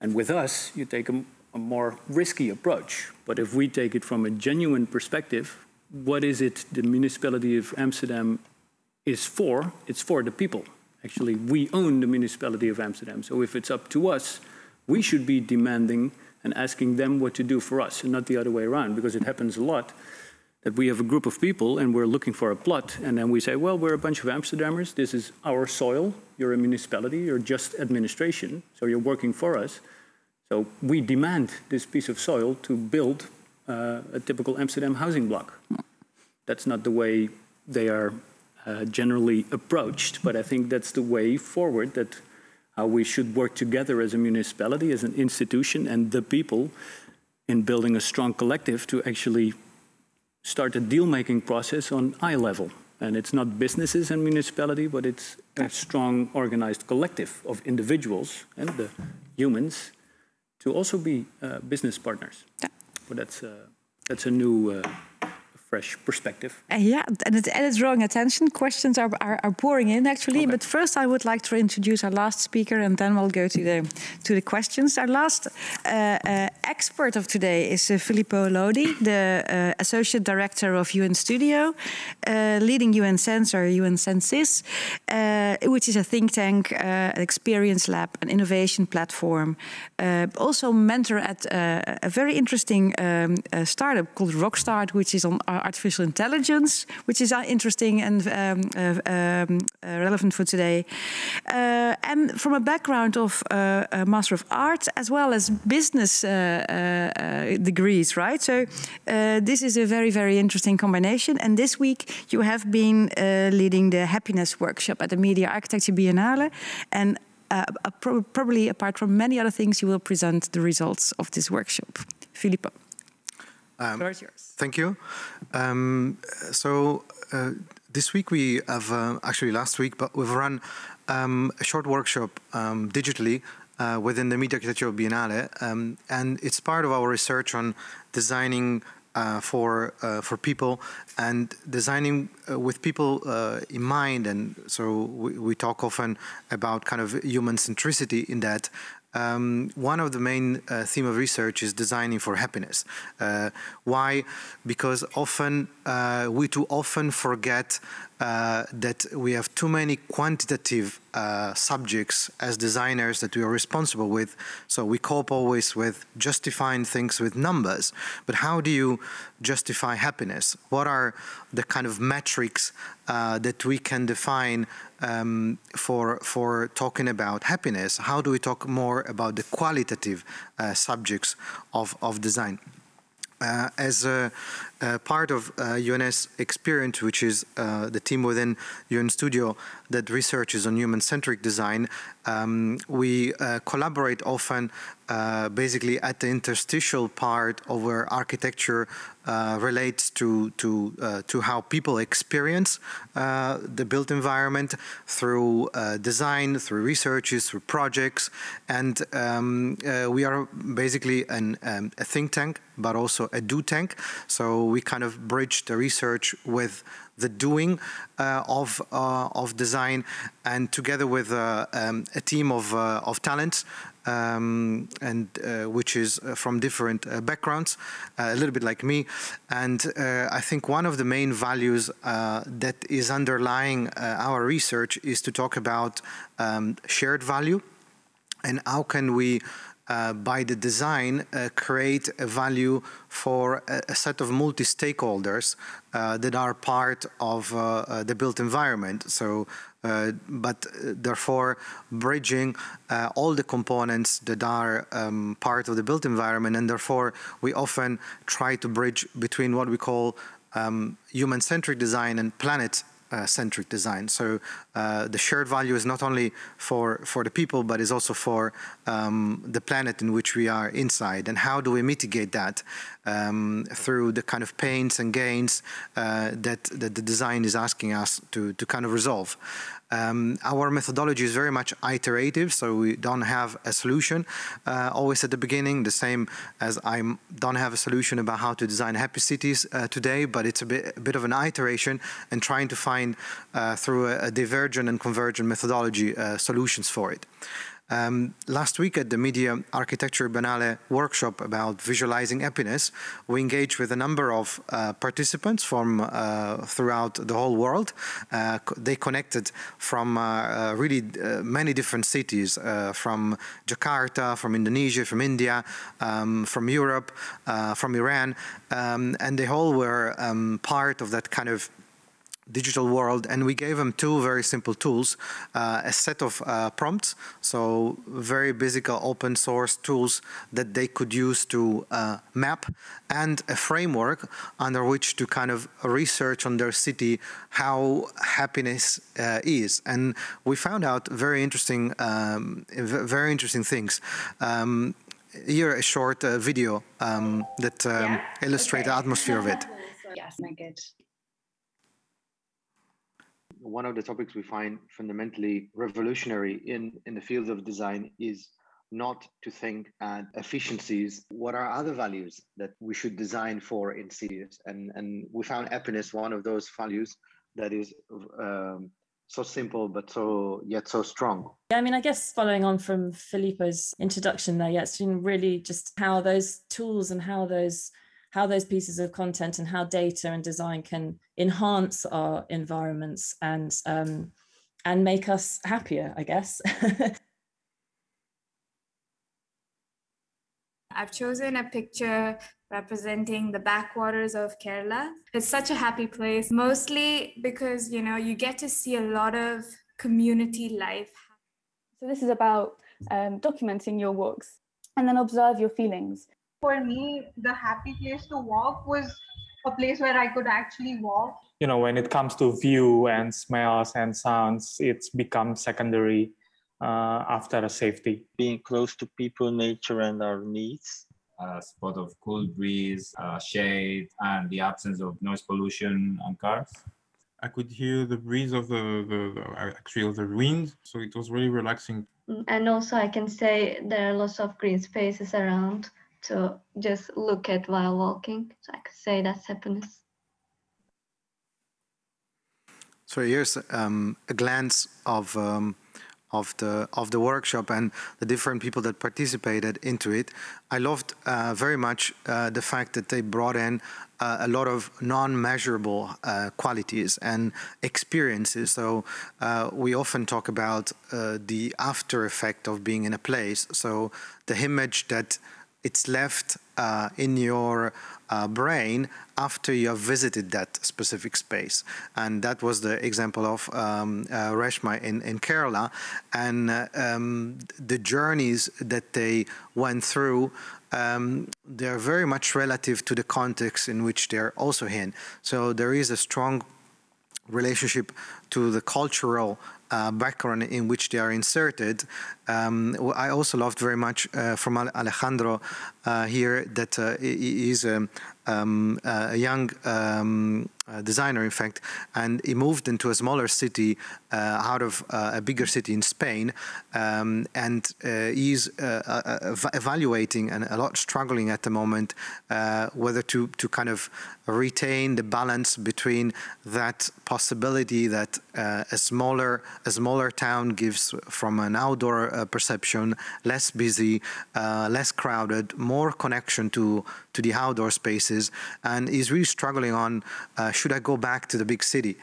And with us, you take a more risky approach. But if we take it from a genuine perspective, what is it the municipality of Amsterdam is for? It's for the people. Actually, we own the municipality of Amsterdam. So if it's up to us, we should be demanding and asking them what to do for us, and not the other way around, because it happens a lot that we have a group of people and we're looking for a plot, and then we say, well, we're a bunch of Amsterdammers, this is our soil, you're a municipality, you're just administration, so you're working for us. So we demand this piece of soil to build a typical Amsterdam housing block. That's not the way they are generally approached, but I think that's the way forward, that how we should work together as a municipality, as an institution, and the people in building a strong collective to actually start a deal-making process on eye level. And it's not businesses and municipality, but it's a strong, organized collective of individuals and the humans to also be business partners. Yeah. But that's a new fresh perspective. Yeah, and it's drawing attention. Questions are pouring in, actually. Okay. But first, I would like to introduce our last speaker, and then we'll go to the questions. Our last expert of today is Filippo Lodi, the Associate Director of UN Studio, leading UNSense or UNSenses, which is a think tank, an experience lab, an innovation platform. Also mentor at a very interesting startup called Rockstart, which is on artificial intelligence, which is interesting and relevant for today. And from a background of Master of Arts as well as business degrees, right? So this is a very, very interesting combination. And this week you have been leading the happiness workshop at the Media Architecture Biennale. And probably apart from many other things, you will present the results of this workshop. Filippo. The floor is yours. Thank you. This week we have, actually last week, but we've run a short workshop digitally within the Media Architecture Biennale, and it's part of our research on designing for people and designing with people in mind. And so we talk often about kind of human centricity in that. One of the main theme of research is designing for happiness. Why? Because often we too often forget that we have too many quantitative subjects as designers that we are responsible with. So we cope always with justifying things with numbers. But how do you justify happiness? What are the kind of metrics that we can define for talking about happiness? How do we talk more about the qualitative subjects of design? As a part of UNS Experience, which is the team within UN Studio that researches on human-centric design, we collaborate often basically at the interstitial part of where architecture relates to how people experience the built environment through design, through researches, through projects, and we are basically a think tank, but also a do tank. So we kind of bridge the research with the doing of design, and together with a team of talents, which is from different backgrounds, a little bit like me. And I think one of the main values that is underlying our research is to talk about shared value, and how can we by the design, create a value for a set of multi-stakeholders that are part of the built environment. So but therefore bridging all the components that are part of the built environment, and therefore we often try to bridge between what we call human-centric design and planet-centric design. So the shared value is not only for the people, but is also for the planet in which we are inside. And how do we mitigate that through the kind of pains and gains that the design is asking us to kind of resolve? Our methodology is very much iterative, so we don't have a solution always at the beginning, the same as I don't have a solution about how to design happy cities today, but it's a bit of an iteration and trying to find through a divergent and convergent methodology solutions for it. Last week at the Media Architecture Biennale workshop about visualizing happiness, we engaged with a number of participants from throughout the whole world. They connected from really many different cities, from Jakarta, from Indonesia, from India, from Europe, from Iran, and they all were part of that kind of digital world, and we gave them two very simple tools, a set of prompts, so very basic open source tools that they could use to map, and a framework under which to kind of research on their city how happiness is. And we found out very interesting things. Here a short video that illustrates the atmosphere of it. Yes, I get. One of the topics we find fundamentally revolutionary in the field of design is not to think at efficiencies. What are other values that we should design for in cities? And we found happiness one of those values that is so simple, but yet so strong. Yeah, I mean, I guess following on from Filippo's introduction there, it's been really just how those tools and how those pieces of content and how data and design can enhance our environments and make us happier, I guess. I've chosen a picture representing the backwaters of Kerala. It's such a happy place, mostly because, you know, you get to see a lot of community life. So this is about documenting your walks and then observe your feelings. For me, the happy place to walk was a place where I could actually walk. You know, when it comes to view and smells and sounds, it's become secondary after a safety. Being close to people, nature, and our needs. A spot of cool breeze, shade, and the absence of noise pollution and cars. I could hear the breeze of the wind, so it was really relaxing. And also I can say there are lots of green spaces around to just look at while walking. So I could say that's happiness. So here's a glance of the workshop and the different people that participated into it. I loved very much the fact that they brought in a lot of non-measurable qualities and experiences. So we often talk about the after effect of being in a place. So the image that it's left in your brain after you have visited that specific space. And that was the example of Reshma in Kerala. And the journeys that they went through, they're very much relative to the context in which they're also in. So there is a strong relationship to the cultural background in which they are inserted. I also loved very much from Alejandro here that he is a young designer, in fact, and he moved into a smaller city out of a bigger city in Spain, and he's evaluating and a lot struggling at the moment whether to kind of retain the balance between that possibility that a smaller town gives from an outdoor perception, less busy, less crowded, more connection to the outdoor spaces, and he's really struggling on should I go back to the big city?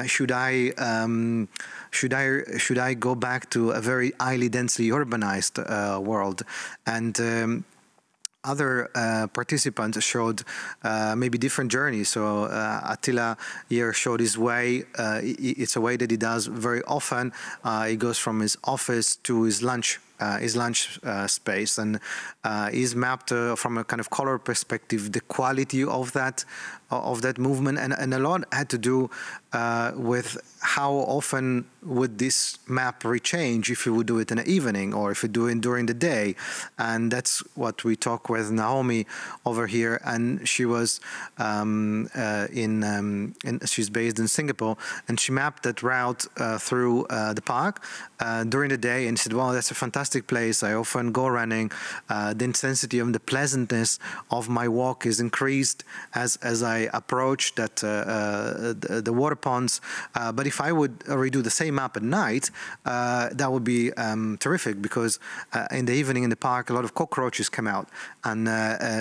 Should I go back to a very highly densely urbanized world? And other participants showed maybe different journeys. So Attila here showed his way. It's a way that he does very often. He goes from his office to his lunch space, and he's mapped from a kind of color perspective the quality of that movement, and a lot had to do with how often would this map rechange if you would do it in the evening or if you do it during the day. And that's what we talk with Naomi over here, and she was she's based in Singapore, and she mapped that route through the park during the day, and said, well, that's a fantastic place. I often go running. The intensity and the pleasantness of my walk is increased as I approach the water ponds. But if I would redo the same map at night, that would be terrific, because in the evening in the park, a lot of cockroaches come out. And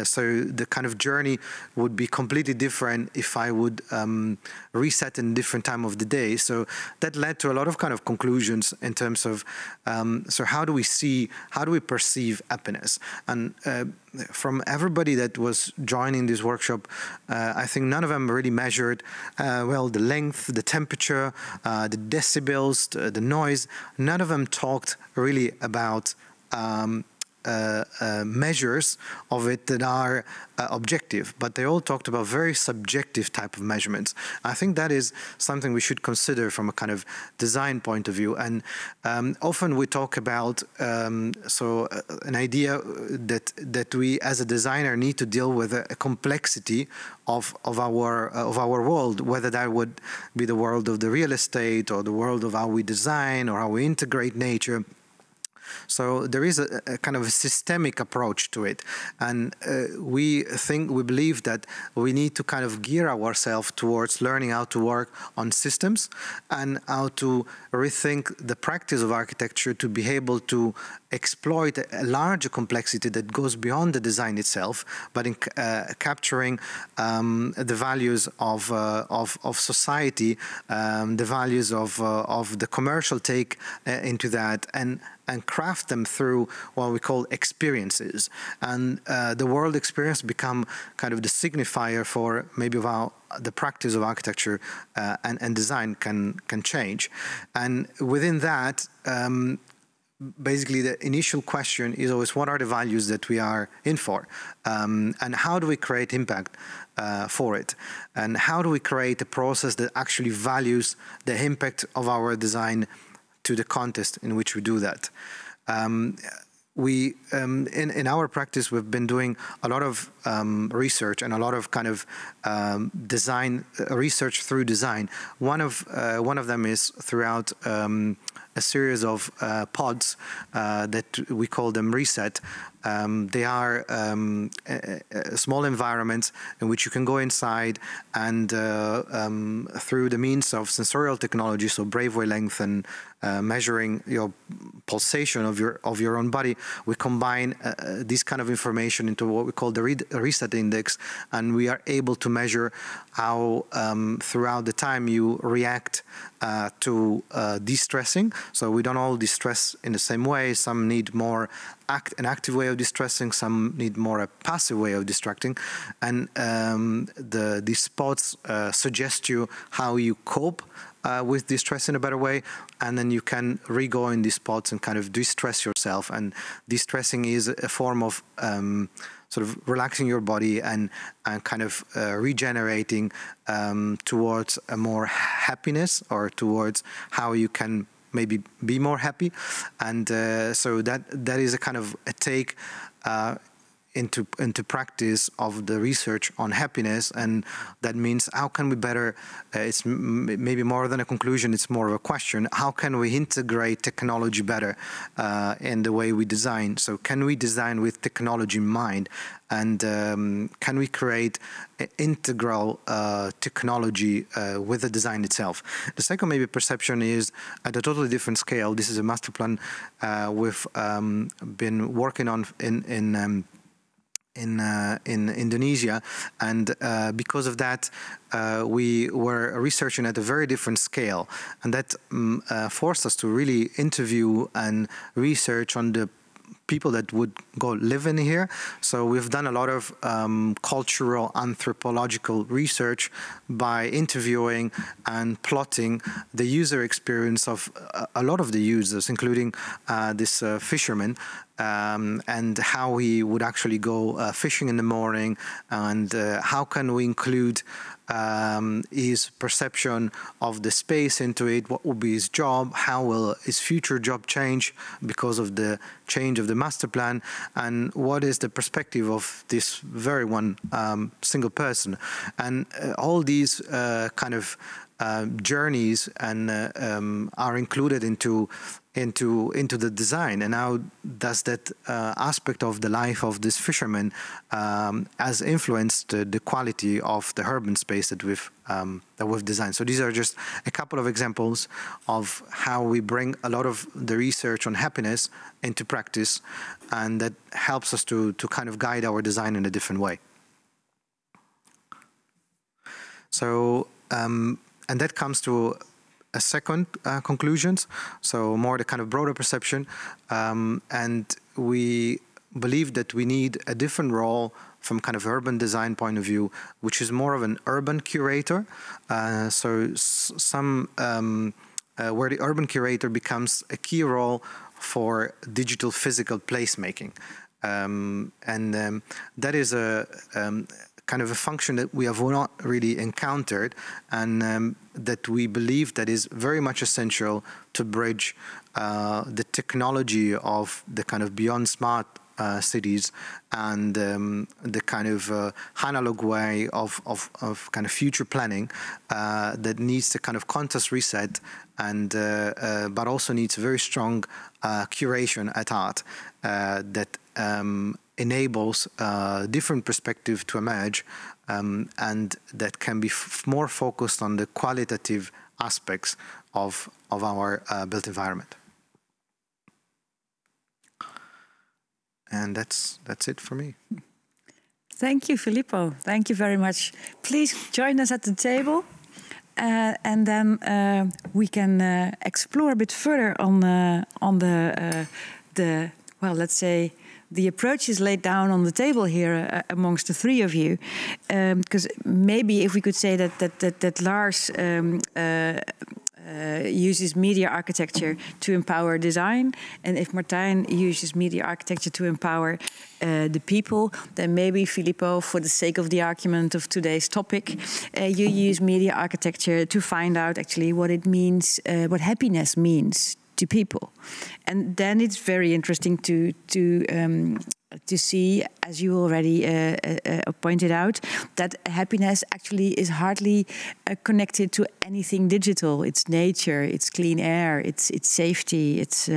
so the kind of journey would be completely different if I would reset in a different time of the day. So that led to a lot of kind of conclusions in terms of, so how do we perceive happiness? And from everybody that was joining this workshop, I think none of them really measured, well, the length, the temperature, the decibels, the noise. None of them talked really about measures of it that are objective, but they all talked about very subjective type of measurements. I think that is something we should consider from a kind of design point of view. And often we talk about an idea that we as a designer need to deal with a complexity of our world, whether that would be the world of the real estate or the world of how we design or how we integrate nature. So there is a kind of a systemic approach to it, and we believe that we need to kind of gear ourselves towards learning how to work on systems and how to rethink the practice of architecture to be able to exploit a larger complexity that goes beyond the design itself, but in capturing the values of society, the values of the commercial take into that, and craft them through what we call experiences. And the world experience become kind of the signifier for maybe how the practice of architecture and design can change. And within that, basically the initial question is always, what are the values that we are in for? And how do we create impact for it? And how do we create a process that actually values the impact of our design to the context in which we do that? In our practice, we've been doing a lot of research and a lot of kind of design research through design. One of them is throughout a series of pods that we call them Reset. They are small environments in which you can go inside and through the means of sensorial technology, so brave wavelength and measuring your pulsation of your own body, we combine this kind of information into what we call the Reset Index, and we are able to measure how throughout the time you react to de-stressing. So we don't all de-stress in the same way. Some need more an active way of distressing, some need more a passive way of distracting, and these spots suggest you how you cope with distress in a better way, and then you can re-go in these spots and kind of distress yourself. And distressing is a form of sort of relaxing your body and kind of regenerating towards a more happiness, or towards how you can maybe be more happy. And so that is a kind of a take into practice of the research on happiness. And that means, how can we better, it's maybe more than a conclusion, it's more of a question, how can we integrate technology better in the way we design? So can we design with technology in mind? And can we create integral technology with the design itself? The second maybe perception is at a totally different scale. This is a master plan we've been working on in Indonesia, and because of that we were researching at a very different scale, and that forced us to really interview and research on the people that would go live in here. So we've done a lot of cultural anthropological research by interviewing and plotting the user experience of a lot of the users, including this fisherman, and how he would actually go fishing in the morning, and how can we include his perception of the space into it, what will be his job, how will his future job change because of the change of the master plan, and what is the perspective of this very one single person. And all these kind of journeys and are included into the design, and how does that aspect of the life of this fisherman has influenced the quality of the urban space that we've designed. So these are just a couple of examples of how we bring a lot of the research on happiness into practice, and that helps us to kind of guide our design in a different way. So and that comes to a second conclusions, so more the kind of broader perception, and we believe that we need a different role from kind of urban design point of view, which is more of an urban curator. So some where the urban curator becomes a key role for digital physical placemaking, and that is a kind of a function that we have not really encountered, and that we believe that is very much essential to bridge the technology of the kind of beyond smart cities and the kind of analog way of kind of future planning that needs to kind of context reset, and but also needs very strong curation at heart that enables different perspective to emerge, and that can be more focused on the qualitative aspects of our built environment. And that's it for me. Thank you, Filippo. Thank you very much. Please join us at the table, and then we can explore a bit further on the well, let's say, the approach is laid down on the table here amongst the three of you, because maybe if we could say that Lars uses media architecture to empower design, and if Marthijn uses media architecture to empower the people, then maybe Filippo, for the sake of the argument of today's topic, you use media architecture to find out actually what it means, what happiness means to people. And then it's very interesting to see, as you already pointed out, that happiness actually is hardly connected to anything digital. It's nature, it's clean air, it's safety, it's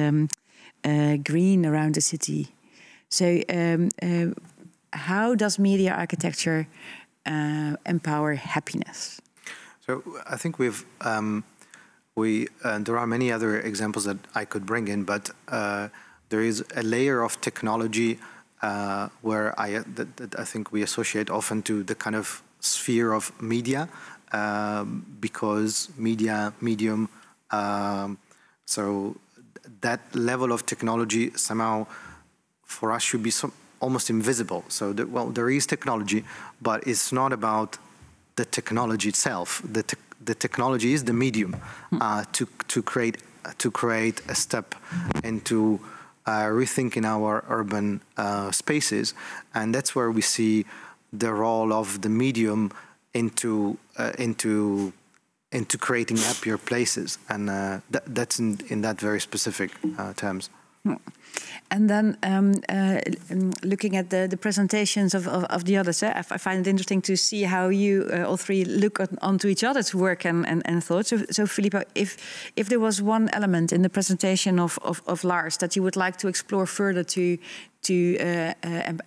green around the city. So how does media architecture empower happiness? So I think we've there are many other examples that I could bring in, but there is a layer of technology where that I think we associate often to the kind of sphere of media, because medium, so that level of technology somehow for us should be almost invisible. So there is technology, but it's not about the technology itself. The technology is the medium to create a step into rethinking our urban spaces, and that's where we see the role of the medium into creating happier places, and that's in that very specific terms. And then looking at the presentations of the others, I find it interesting to see how you all three look onto each other's work and thoughts. So Filippo, if there was one element in the presentation of Lars that you would like to explore further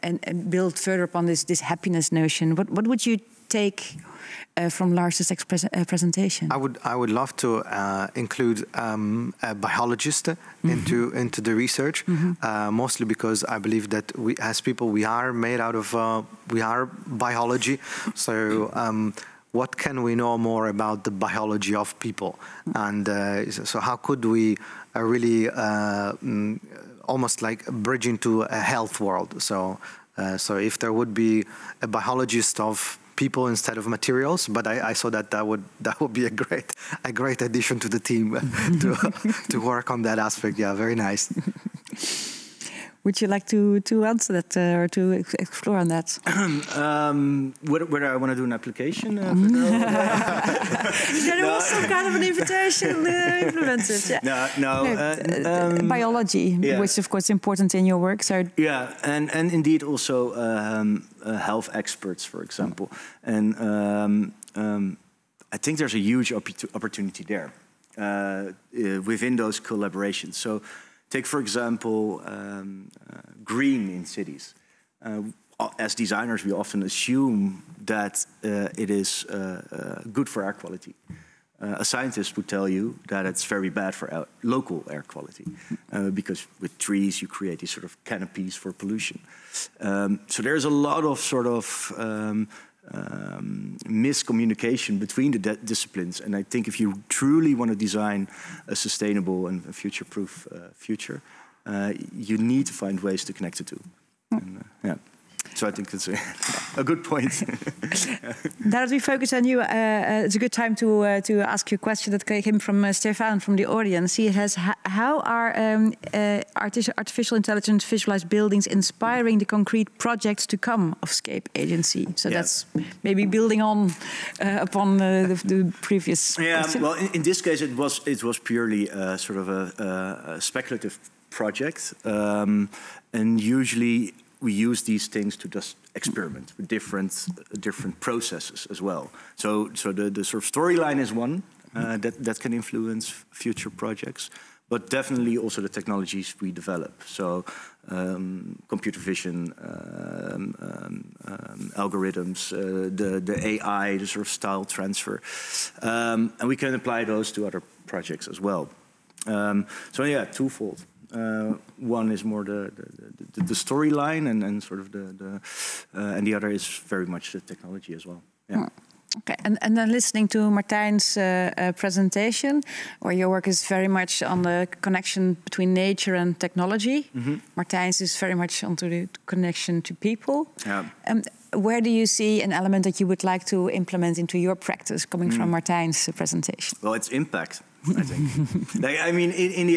and build further upon this happiness notion, what would you take from Lars's presentation? I would love to include a biologist into the research, mostly because I believe that as people we are made out of we are biology. So what can we know more about the biology of people? And so how could we really almost like bridge into a health world? So if there would be a biologist of people instead of materials, but I saw that would be a great addition to the team to work on that aspect. Yeah, very nice. Would you like to answer that or to explore on that? Whether I want to do an application? There was some kind of an invitation implemented. Yeah. No. Biology, which of course is important in your work. So yeah, and indeed also health experts, for example. And I think there's a huge opportunity there within those collaborations. So. Take, for example, green in cities. As designers, we often assume that it is good for air quality. A scientist would tell you that it's very bad for local air quality because with trees you create these sort of canopies for pollution. So there's a lot of sort of miscommunication between the disciplines, and I think if you truly want to design a sustainable and future-proof future, you need to find ways to connect the two. And, yeah. So I think it's a good point. Now that we focus on you, it's a good time to ask you a question that came from Stefan from the audience. He has, how are artificial intelligence visualized buildings inspiring the concrete projects to come of Scape Agency? So that's maybe building on upon the previous question. Well, in this case, it was purely sort of a speculative project, and usually we use these things to just experiment with different processes as well. So the sort of storyline is one that can influence future projects, but definitely also the technologies we develop. So computer vision, algorithms, the AI, the sort of style transfer, and we can apply those to other projects as well. So yeah, twofold. One is more the storyline, and sort of and the other is very much the technology as well. Yeah. Okay, and then listening to Martijn's presentation, where your work is very much on the connection between nature and technology. Martijn's is very much onto the connection to people. Yeah. Where do you see an element that you would like to implement into your practice, coming from Martijn's presentation? Well, it's impact, I think. I mean, in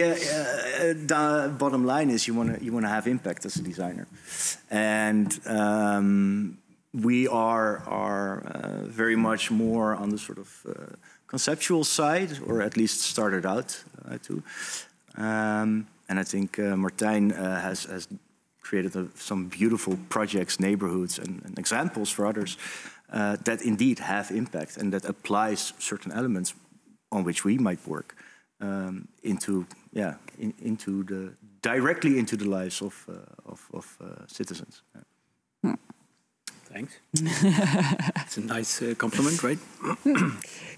the bottom line is you want to have impact as a designer, and we are very much more on the sort of conceptual side, or at least started out to. And I think Marthijn has created some beautiful projects, neighborhoods, and examples for others that indeed have impact and that applies certain elements on which we might work directly into the lives of citizens. Yeah. Thanks. It's a nice compliment, right?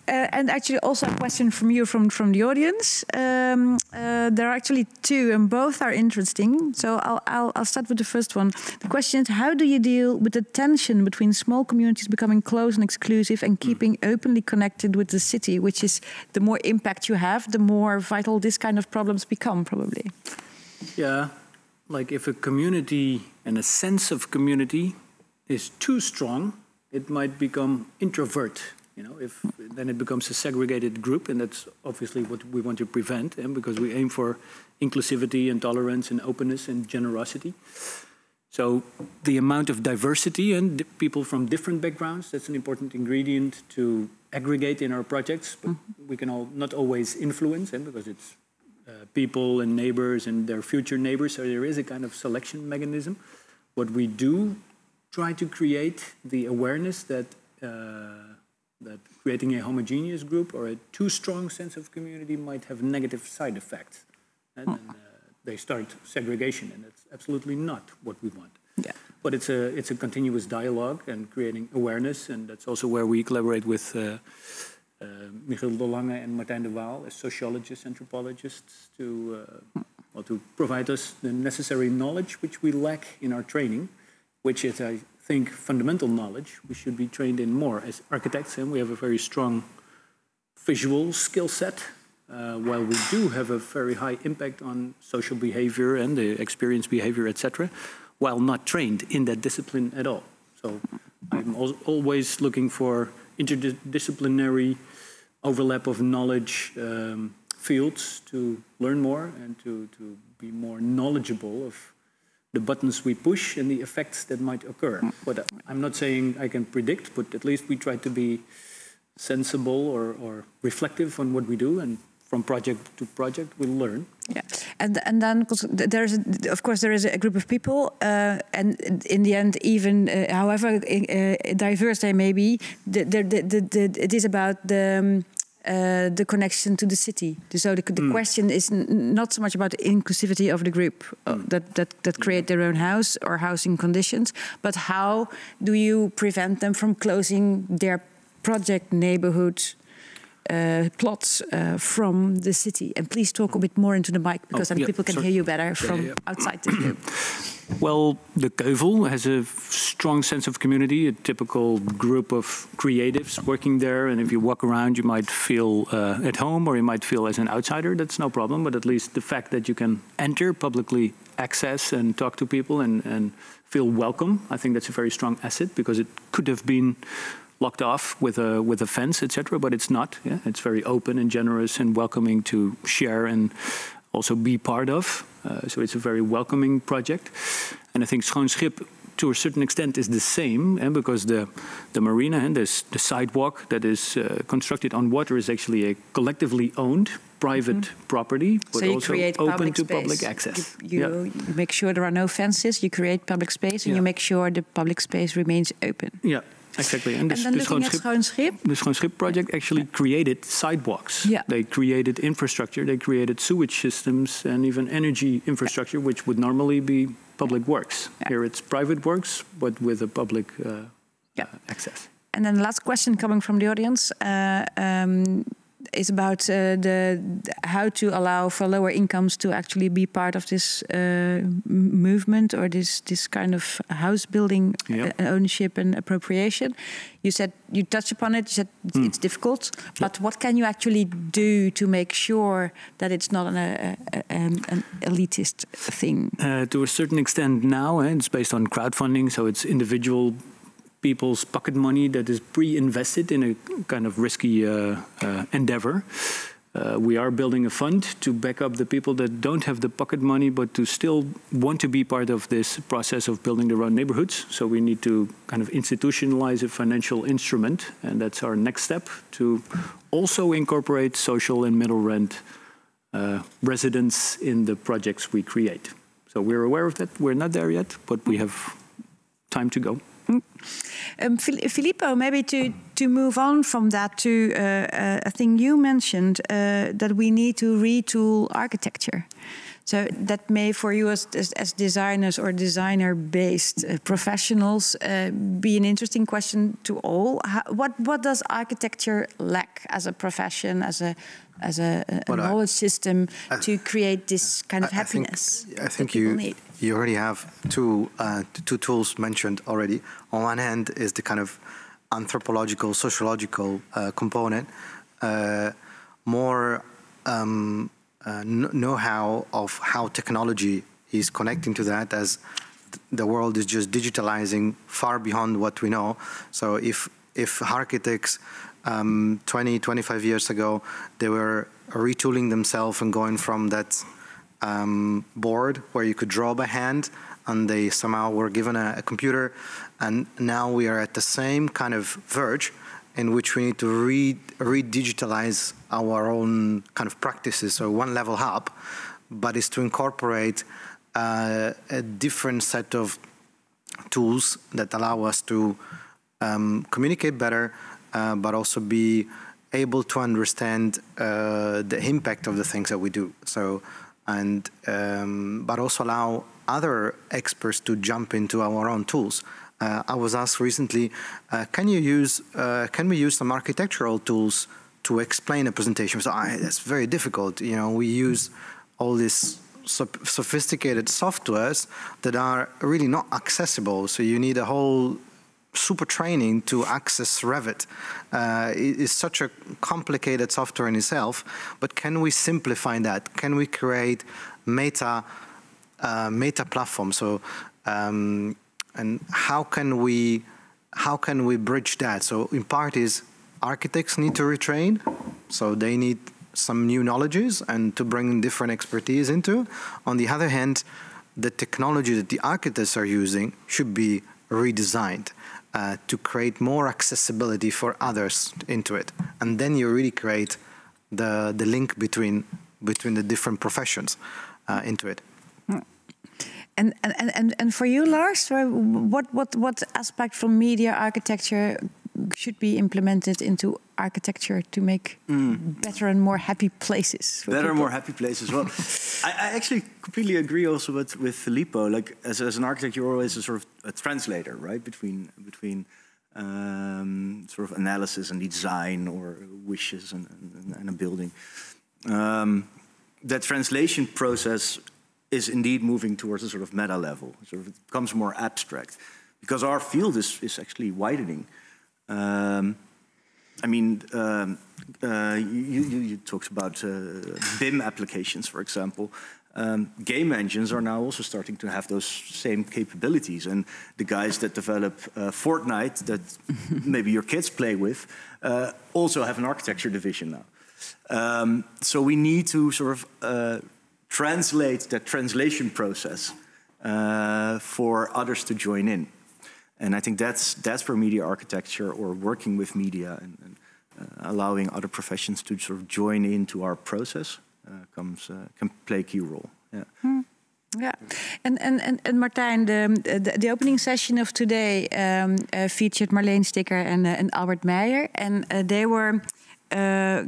And actually also a question from you from the audience. There are actually two, and both are interesting. So I'll start with the first one. The question is, how do you deal with the tension between small communities becoming close and exclusive and keeping openly connected with the city, which is the more impact you have, the more vital this kind of problems become, probably? Yeah, like if a community and a sense of community is too strong, it might become introvert. You know, then it becomes a segregated group, and that's obviously what we want to prevent, and because we aim for inclusivity and tolerance and openness and generosity. So the amount of diversity and people from different backgrounds, that's an important ingredient to aggregate in our projects, but we can not always influence, and because it's people and neighbors and their future neighbors, so there is a kind of selection mechanism. What we do try to create the awareness that that creating a homogeneous group or a too strong sense of community might have negative side effects, and then they start segregation, and that's absolutely not what we want. Yeah. But it's a continuous dialogue and creating awareness, and that's also where we collaborate with Michiel de Lange and Martijn de Waal as sociologists, anthropologists, to provide us the necessary knowledge which we lack in our training, which is, I think, fundamental knowledge we should be trained in more as architects, and we have a very strong visual skill set, while we do have a very high impact on social behavior and the experience behavior, etc., while not trained in that discipline at all. So I'm always looking for interdisciplinary overlap of knowledge fields to learn more and to be more knowledgeable of the buttons we push and the effects that might occur. But I'm not saying I can predict, but at least we try to be sensible or reflective on what we do, and from project to project we learn. Yeah, and then there's of course there is a group of people, and in the end, even however diverse they may be, it is about the connection to the city. So the question is not so much about the inclusivity of the group that create their own house or housing conditions, but how do you prevent them from closing their project neighborhood plots from the city? And please talk a bit more into the mic, because then people can hear you better from outside the group. Well, the Keuvel has a strong sense of community, a typical group of creatives working there. And if you walk around, you might feel at home, or you might feel as an outsider. That's no problem. But at least the fact that you can enter, publicly access and talk to people and feel welcome, I think that's a very strong asset, because it could have been locked off with a fence, etc., but it's not. Yeah? It's very open and generous and welcoming to share and also be part of. So it's a very welcoming project. And I think Schoon Schip, to a certain extent, is the same, because the marina and the sidewalk that is constructed on water is actually a collectively owned private property, but so also open to public access. You make sure there are no fences, you create public space, and you make sure the public space remains open. Yeah. Exactly, and the Schoon Schip project actually created sidewalks. Yeah. They created infrastructure, they created sewage systems, and even energy infrastructure, which would normally be public works. Here it's private works, but with a public access. And then the last question coming from the audience is about how to allow for lower incomes to actually be part of this movement, or this kind of house building ownership and appropriation. You said, you touched upon it, you said it's difficult, but what can you actually do to make sure that it's not an elitist thing? To a certain extent now, it's based on crowdfunding, so it's individual people's pocket money that is pre-invested in a kind of risky endeavor. We are building a fund to back up the people that don't have the pocket money, but to still want to be part of this process of building their own neighborhoods. So we need to kind of institutionalize a financial instrument, and that's our next step, to also incorporate social and middle rent residents in the projects we create. So we're aware of that. We're not there yet, but we have time to go. Filippo, maybe to move on from that to a thing you mentioned, that we need to retool architecture. So that may, for you as designers or designer-based professionals, be an interesting question to all. What does architecture lack as a profession, as a knowledge system to create this kind of happiness? I think you already have two tools mentioned already. On one hand is the kind of anthropological, sociological component, more know-how of how technology is connecting to that, as the world is just digitalizing far beyond what we know. So if architects 20, 25 years ago, they were retooling themselves and going from that board where you could draw by hand, and they somehow were given a computer, and now we are at the same kind of verge in which we need to re-digitalize our own kind of practices. So one level up, but is to incorporate a different set of tools that allow us to communicate better, but also be able to understand the impact of the things that we do. So, but also allow other experts to jump into our own tools. I was asked recently, can we use some architectural tools to explain a presentation? So that's very difficult. You know, we use all these sophisticated softwares that are really not accessible. So you need a whole super training to access Revit. It is such a complicated software in itself, but can we simplify that? Can we create meta platform? So, and how can we bridge that? So in part is architects need to retrain, so they need some new knowledges and to bring different expertise into. On the other hand, the technology that the architects are using should be redesigned to create more accessibility for others into it. And then you really create the link between the different professions into it. And for you, Lars, what aspect from media architecture should be implemented into architecture to make better and more happy places? Better and more happy places. Well, I actually completely agree also with Filippo. Like as an architect, you're always a sort of a translator, right, between sort of analysis and design or wishes and a building. That translation process is indeed moving towards a sort of meta level. Sort of it becomes more abstract because our field is actually widening. I mean, you talked about BIM applications, for example. Game engines are now also starting to have those same capabilities. And the guys that develop Fortnite, that maybe your kids play with, also have an architecture division now. So we need to sort of translate that translation process for others to join in. And I think that's where media architecture or working with media and allowing other professions to sort of join into our process can play a key role. Yeah. Yeah, and Martijn, the opening session of today featured Marleen Sticker and Albert Meijer, and they were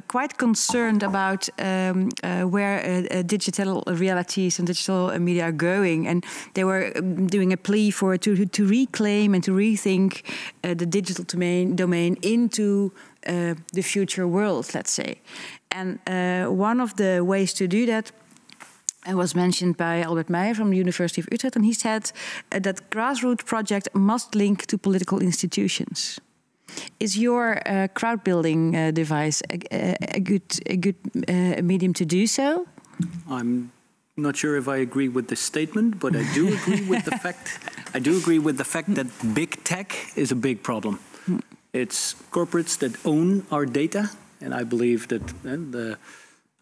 quite concerned about where digital realities and digital media are going, and they were doing a plea for to reclaim and to rethink the digital domain into the future world, let's say. And one of the ways to do that was mentioned by Albert Meijer from the University of Utrecht, and he said that grassroots project must link to political institutions. Is your crowd building device a good medium to do so? I'm not sure if I agree with this statement, but I do agree with the fact. I do agree with the fact that big tech is a big problem. It's corporates that own our data, and I believe that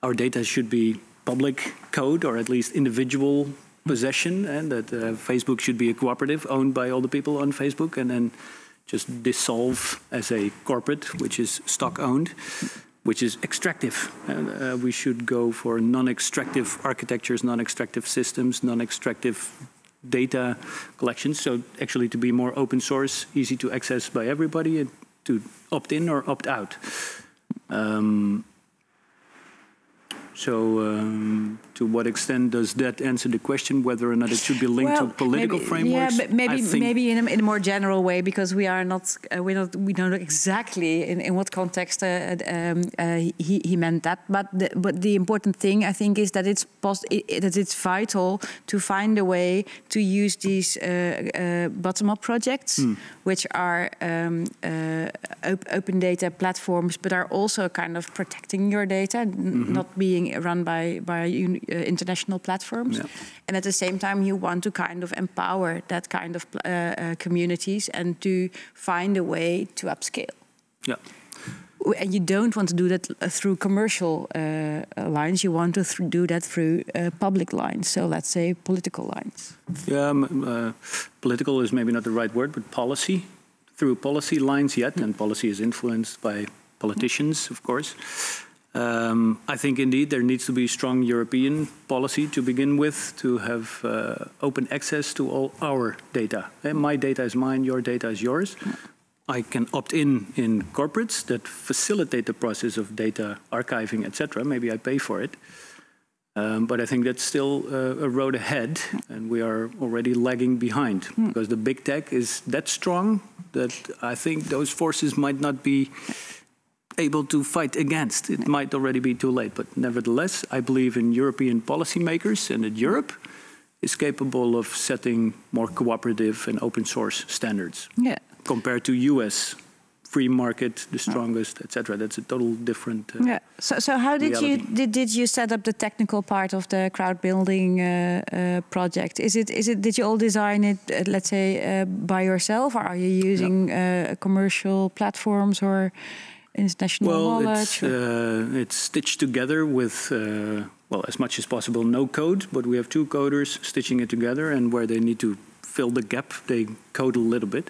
our data should be public code or at least individual possession, and that Facebook should be a cooperative owned by all the people on Facebook, and then just dissolve as a corporate, which is stock owned, which is extractive. And we should go for non-extractive architectures, non-extractive systems, non-extractive data collections. So actually to be more open source, easy to access by everybody, and to opt in or opt out. To what extent does that answer the question whether or not it should be linked to political frameworks? Yeah, maybe in a more general way, because we are not we don't know exactly in what context he meant that. But the important thing, I think, is that it's vital to find a way to use these bottom-up projects, which are open data platforms, but are also kind of protecting your data, not being run by international platforms. Yeah. And at the same time, you want to kind of empower that kind of communities and to find a way to upscale. Yeah. And you don't want to do that through commercial lines. You want to do that through public lines. So let's say political lines. Yeah, political is maybe not the right word, but policy. Through policy lines yet, and policy is influenced by politicians, of course. I think indeed there needs to be strong European policy to begin with, to have open access to all our data. My data is mine, your data is yours. I can opt in corporates that facilitate the process of data archiving, etc. Maybe I pay for it. But I think that's still a road ahead, and we are already lagging behind, because the big tech is that strong that I think those forces might not be able to fight against. It might already be too late, but nevertheless, I believe in European policymakers and that Europe is capable of setting more cooperative and open source standards compared to US free market, the strongest, etc. That's a total different. So how did reality. did you set up the technical part of the crowd building project? Is it did you all design it, let's say, by yourself, or are you using commercial platforms or international knowledge? It's stitched together with. Well, as much as possible, no code, but we have 2 coders stitching it together, and where they need to fill the gap, they code a little bit.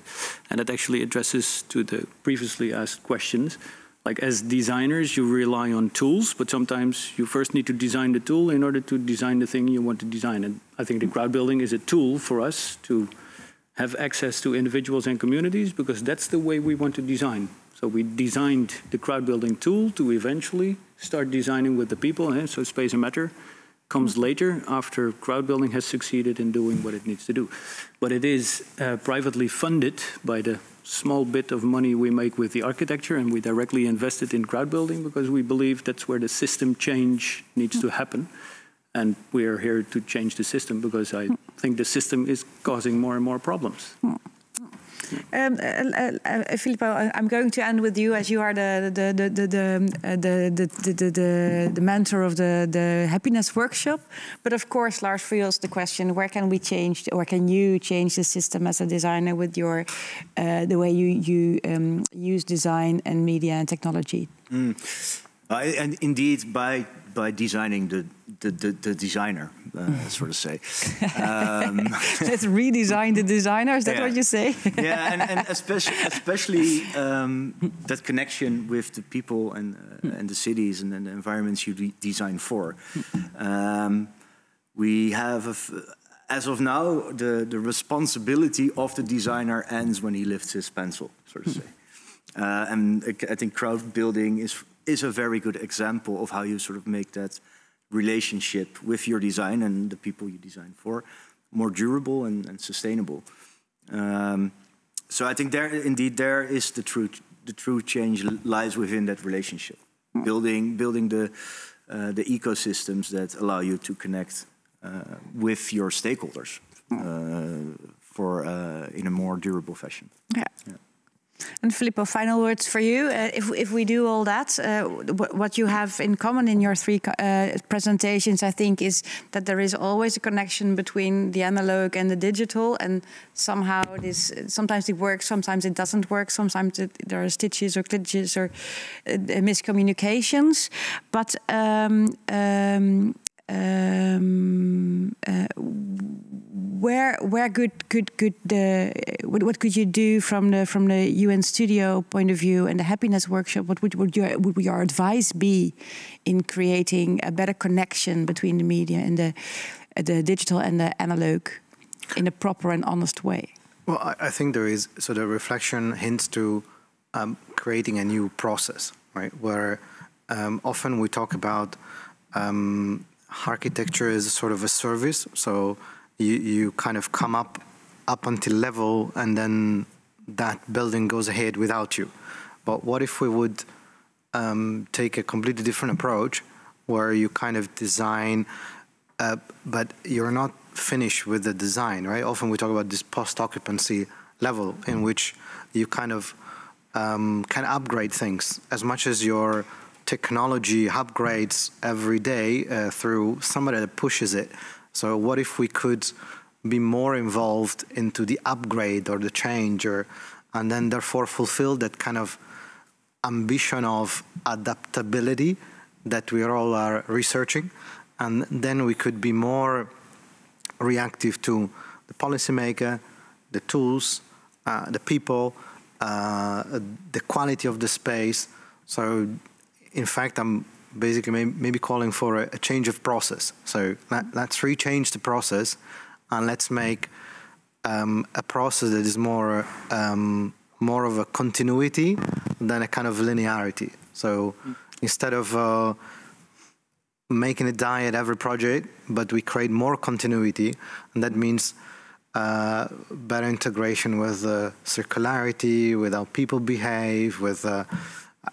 And that actually addresses to the previously asked questions. Like as designers, you rely on tools, but sometimes you first need to design the tool in order to design the thing you want to design. And I think the crowd building is a tool for us to have access to individuals and communities, because that's the way we want to design. So we designed the crowd building tool to eventually start designing with the people. So Space and Matter comes later after crowd building has succeeded in doing what it needs to do. But it is privately funded by the small bit of money we make with the architecture, and we directly invest it in crowd building because we believe that's where the system change needs to happen. And we are here to change the system because I think the system is causing more and more problems. Filippo, I'm going to end with you, as you are the mentor of the happiness workshop. But of course, Lars, for you is the question: where can we change, or can you change the system as a designer with your the way you use design and media and technology? And indeed, by designing the designer, sort of say. Let's redesign the designer. Is that what you say? And especially that connection with the people and the cities and the environments you design for. We have, as of now, the responsibility of the designer ends when he lifts his pencil, so to say. And I think crowd building is a very good example of how you sort of make that relationship with your design and the people you design for more durable and sustainable. So I think there is the true change lies within that relationship, building the ecosystems that allow you to connect with your stakeholders in a more durable fashion. Yeah. And Filippo, final words for you. If we do all that, what you have in common in your 3 presentations, I think, is that there is always a connection between the analog and the digital, and somehow sometimes it works, sometimes it doesn't work, sometimes there are stitches or glitches or miscommunications. But what could you do from the UN Studio point of view and the happiness workshop? What would your advice be in creating a better connection between the media and the digital and the analog in a proper and honest way? Well, I think there is, so the reflection hints to creating a new process, right? Where often we talk about architecture as sort of a service. So you kind of come up until level, and then that building goes ahead without you. But what if we would take a completely different approach, where you kind of design, but you're not finished with the design, right? Often we talk about this post-occupancy level in which you kind of can upgrade things as much as your technology upgrades every day through somebody that pushes it. So what if we could be more involved into the upgrade or the change, and then therefore fulfill that kind of ambition of adaptability that we all are researching, and then we could be more reactive to the policymaker, the tools, the people, the quality of the space. So in fact, I'm basically maybe calling for a change of process. So let's rechange the process, and let's make a process that is more of a continuity than a kind of linearity. So instead of making it die at every project, but we create more continuity, and that means better integration with circularity, with how people behave, with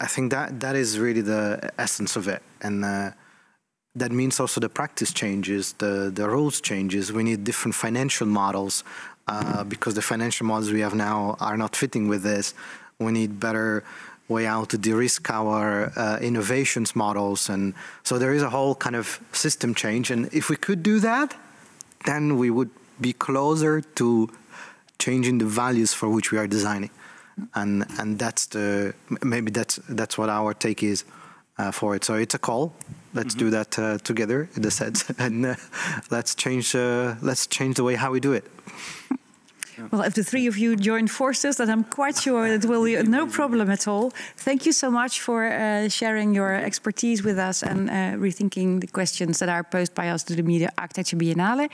I think that is really the essence of it. And that means also the practice changes, the rules changes. We need different financial models because the financial models we have now are not fitting with this. We need better way out to de-risk our innovations models. And so there is a whole kind of system change. And if we could do that, then we would be closer to changing the values for which we are designing. And that's maybe that's what our take is for it. So it's a call. Let's do that together in the sense, and let's change the way how we do it. Well, if the three of you join forces, then I'm quite sure it will be no problem at all. Thank you so much for sharing your expertise with us and rethinking the questions that are posed by us to the Media Architecture Biennale.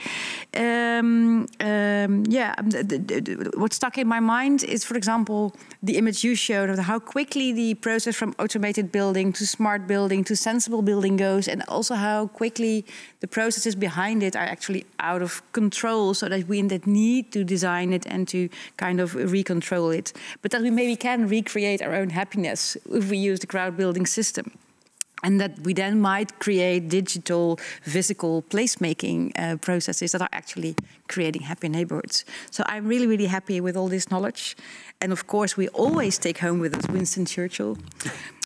What stuck in my mind is, for example, the image you showed of how quickly the process from automated building to smart building to sensible building goes, and also how quickly the processes behind it are actually out of control, so that we indeed need to design it and to kind of recontrol it, but that we maybe can recreate our own happiness if we use the crowd building system. And that we then might create digital, physical placemaking processes that are actually creating happy neighborhoods. So I'm really, really happy with all this knowledge. And of course, we always take home with us Winston Churchill.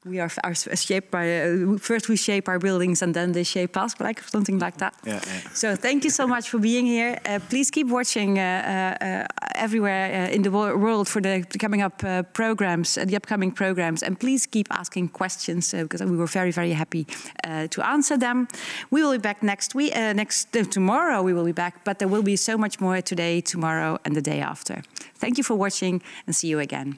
We are shaped by, first we shape our buildings and then they shape us, like something like that. Yeah. So thank you so much for being here. Please keep watching everywhere in the world for the coming up programs, the upcoming programs. And please keep asking questions because we were very, very happy to answer them. We will be back next week, tomorrow we will be back, but there will be so much more today, tomorrow and the day after. Thank you for watching and see you again.